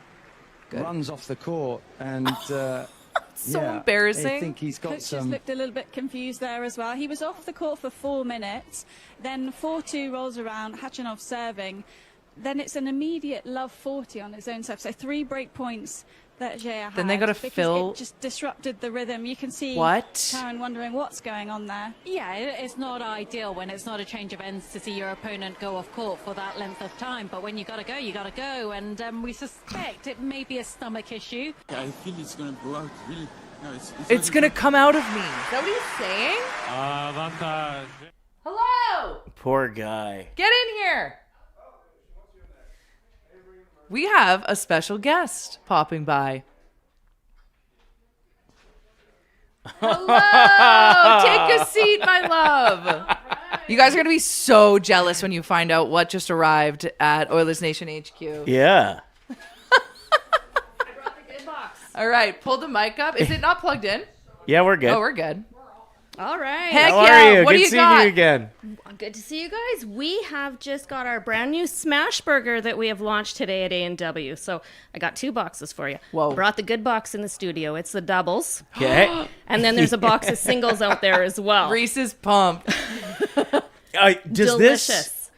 runs off the court and so embarrassing. I think he's got Coach some. just looked a little bit confused there as well. He was off the court for 4 minutes, then 4-2 rolls around, Hachinov serving. Then it's an immediate love 40 on his own serve. So 3 break points that Gea had. Then they got to because fill. It just disrupted the rhythm. You can see Karen wondering what's going on there. Yeah, it's not ideal when it's not a change of ends to see your opponent go off court for that length of time. But when you got to go, you got to go. And we suspect it may be a stomach issue. I feel it's going to go out, really. No, it's going to come out of me. Is that what he's saying? Hello! Poor guy. Get in here! We have a special guest popping by. Hello! Take a seat, my love. You guys are going to be so jealous when you find out what just arrived at Oilers Nation HQ. Yeah. All right, pull the mic up. Is it not plugged in? Yeah, we're good. Oh, we're good. All right. Heck How yeah. are you? What Good do you seeing got? you again. good to see you guys. We have just got our brand new smash burger that we have launched today at A&W. So I got 2 boxes for you. Whoa. Brought the good box in the studio. It's the doubles. Okay. And then there's a box of singles out there as well. Reese is pumped. Does this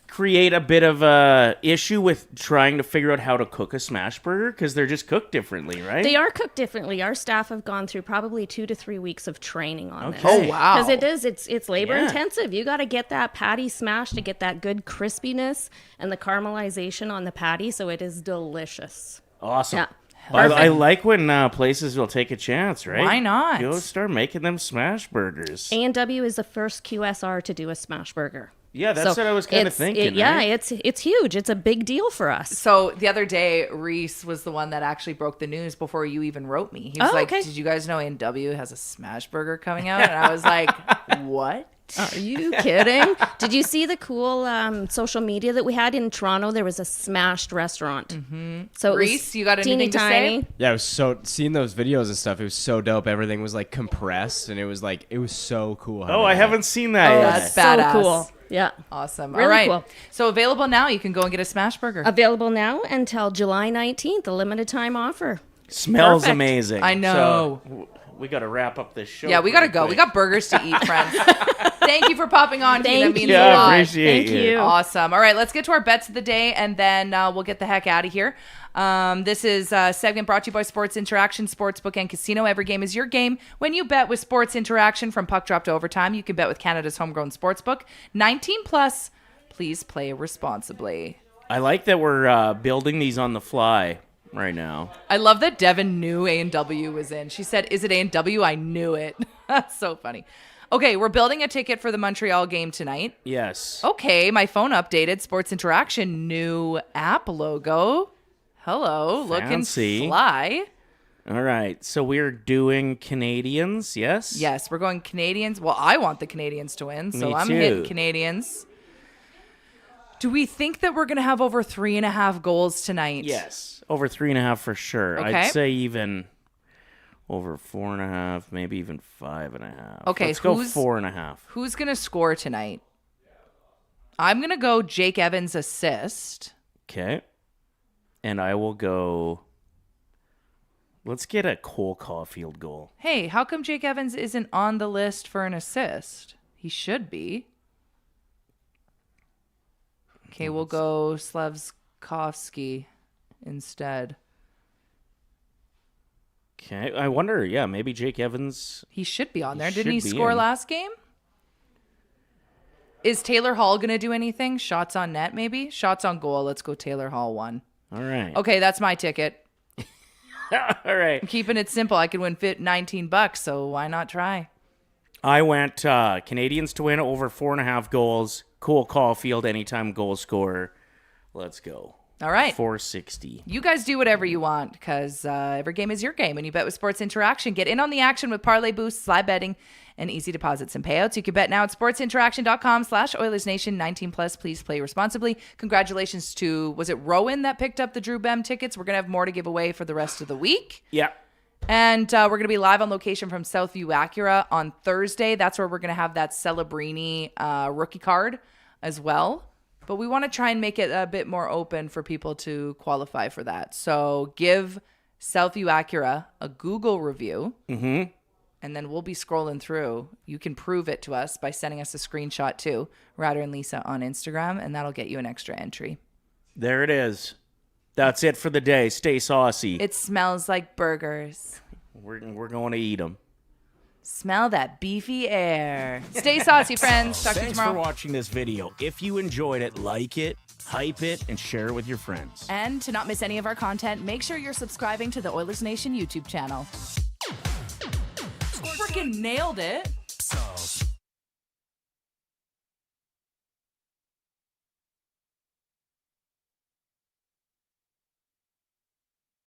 create a bit of a issue with trying to figure out how to cook a smash burger? Because they're just cooked differently, right? They are cooked differently. Our staff have gone through probably 2 to 3 weeks of training on this. Okay. Oh, wow. Because it's labor intensive. You got to get that patty smashed to get that good crispiness and the caramelization on the patty, so it is delicious. Awesome. Yeah. I like when places will take a chance, right? Why not? Go start making them smash burgers. A&W is the first QSR to do a smash burger. Yeah, that's what I was kind of thinking. Yeah, right? it's huge. It's a big deal for us. So the other day, Reese was the one that actually broke the news before you even wrote me. He was like, okay. did you guys know A&W has a smash burger coming out? And I was like, what? Are you kidding? Did you see the cool social media that we had in Toronto? There was a smashed restaurant. Mm-hmm. So it Reese, was you got anything to say? Yeah, it was so seeing those videos and stuff. It was so dope. Everything was like compressed, and it was so cool. I haven't seen that yet. That's badass. So cool. Yeah. Awesome. Really All right. cool. So available now. You can go and get a smash burger. Available now until July 19th, a limited time offer. Smells Perfect. amazing. I know. So, we got to wrap up this show. Yeah, we got to pretty go. quick. We got burgers to eat, friends. Thank you for popping on. That means a Yeah, lot. appreciate Thank you. Awesome. All right, let's get to our bets of the day, and then we'll get the heck out of here. This is a segment brought to you by Sports Interaction, Sportsbook and Casino. Every game is your game. When you bet with Sports Interaction, from puck drop to overtime, you can bet with Canada's homegrown sportsbook. 19 plus. Please play responsibly. I like that we're building these on the fly right now. I love that Devin knew A&W was in. She said, is it A&W? I knew it. That's so funny. Okay, we're building a ticket for the Montreal game tonight. Yes. Okay, my phone updated. Sports Interaction, new app logo. Hello, Fancy. looking fly. All right, so we're doing Canadiens, yes? Yes, we're going Canadiens. Well, I want the Canadiens to win, so Me I'm too. hitting Canadiens. Do we think that we're going to have over 3.5 goals tonight? Yes, over 3.5 for sure. Okay. I'd say even over 4.5, maybe even 5.5. Okay, let's go 4.5. Who's going to score tonight? I'm going to go Jake Evans assist. Okay. And I will go, let's get a Cole Caulfield goal. Hey, how come Jake Evans isn't on the list for an assist? He should be. Okay, we'll go Slavkovsky instead. Okay, I wonder, maybe Jake Evans. He should be on there. He Didn't he should be score in. last game? Is Taylor Hall going to do anything? Shots on net, maybe? Shots on goal. Let's go Taylor Hall 1. All right. Okay, that's my ticket. All right. I'm keeping it simple. I could win $19, so why not try? I went Canadiens to win over 4.5 goals. Cole Caulfield, anytime goal scorer. Let's go. All right. 460. You guys do whatever you want because every game is your game. When you bet with Sports Interaction, get in on the action with parlay boosts, live betting, and easy deposits and payouts. You can bet now at sportsinteraction.com/OilersNation. 19 plus. Please play responsibly. Congratulations to, was it Rowan that picked up the Drew Bem tickets? We're going to have more to give away for the rest of the week. Yeah. And we're going to be live on location from Southview Acura on Thursday. That's where we're going to have that Celebrini rookie card as well. But we want to try and make it a bit more open for people to qualify for that. So give Southview Acura a Google review. Mm-hmm. And then we'll be scrolling through. You can prove it to us by sending us a screenshot to Ryder and Lisa on Instagram. And that'll get you an extra entry. There it is. That's it for the day. Stay saucy. It smells like burgers. We're going to eat them. Smell that beefy air. Stay saucy, friends. Talk to you Thanks tomorrow. for watching this video. If you enjoyed it, like it, hype it, and share it with your friends. And to not miss any of our content, make sure you're subscribing to the Oilers Nation YouTube channel. Freaking nailed it.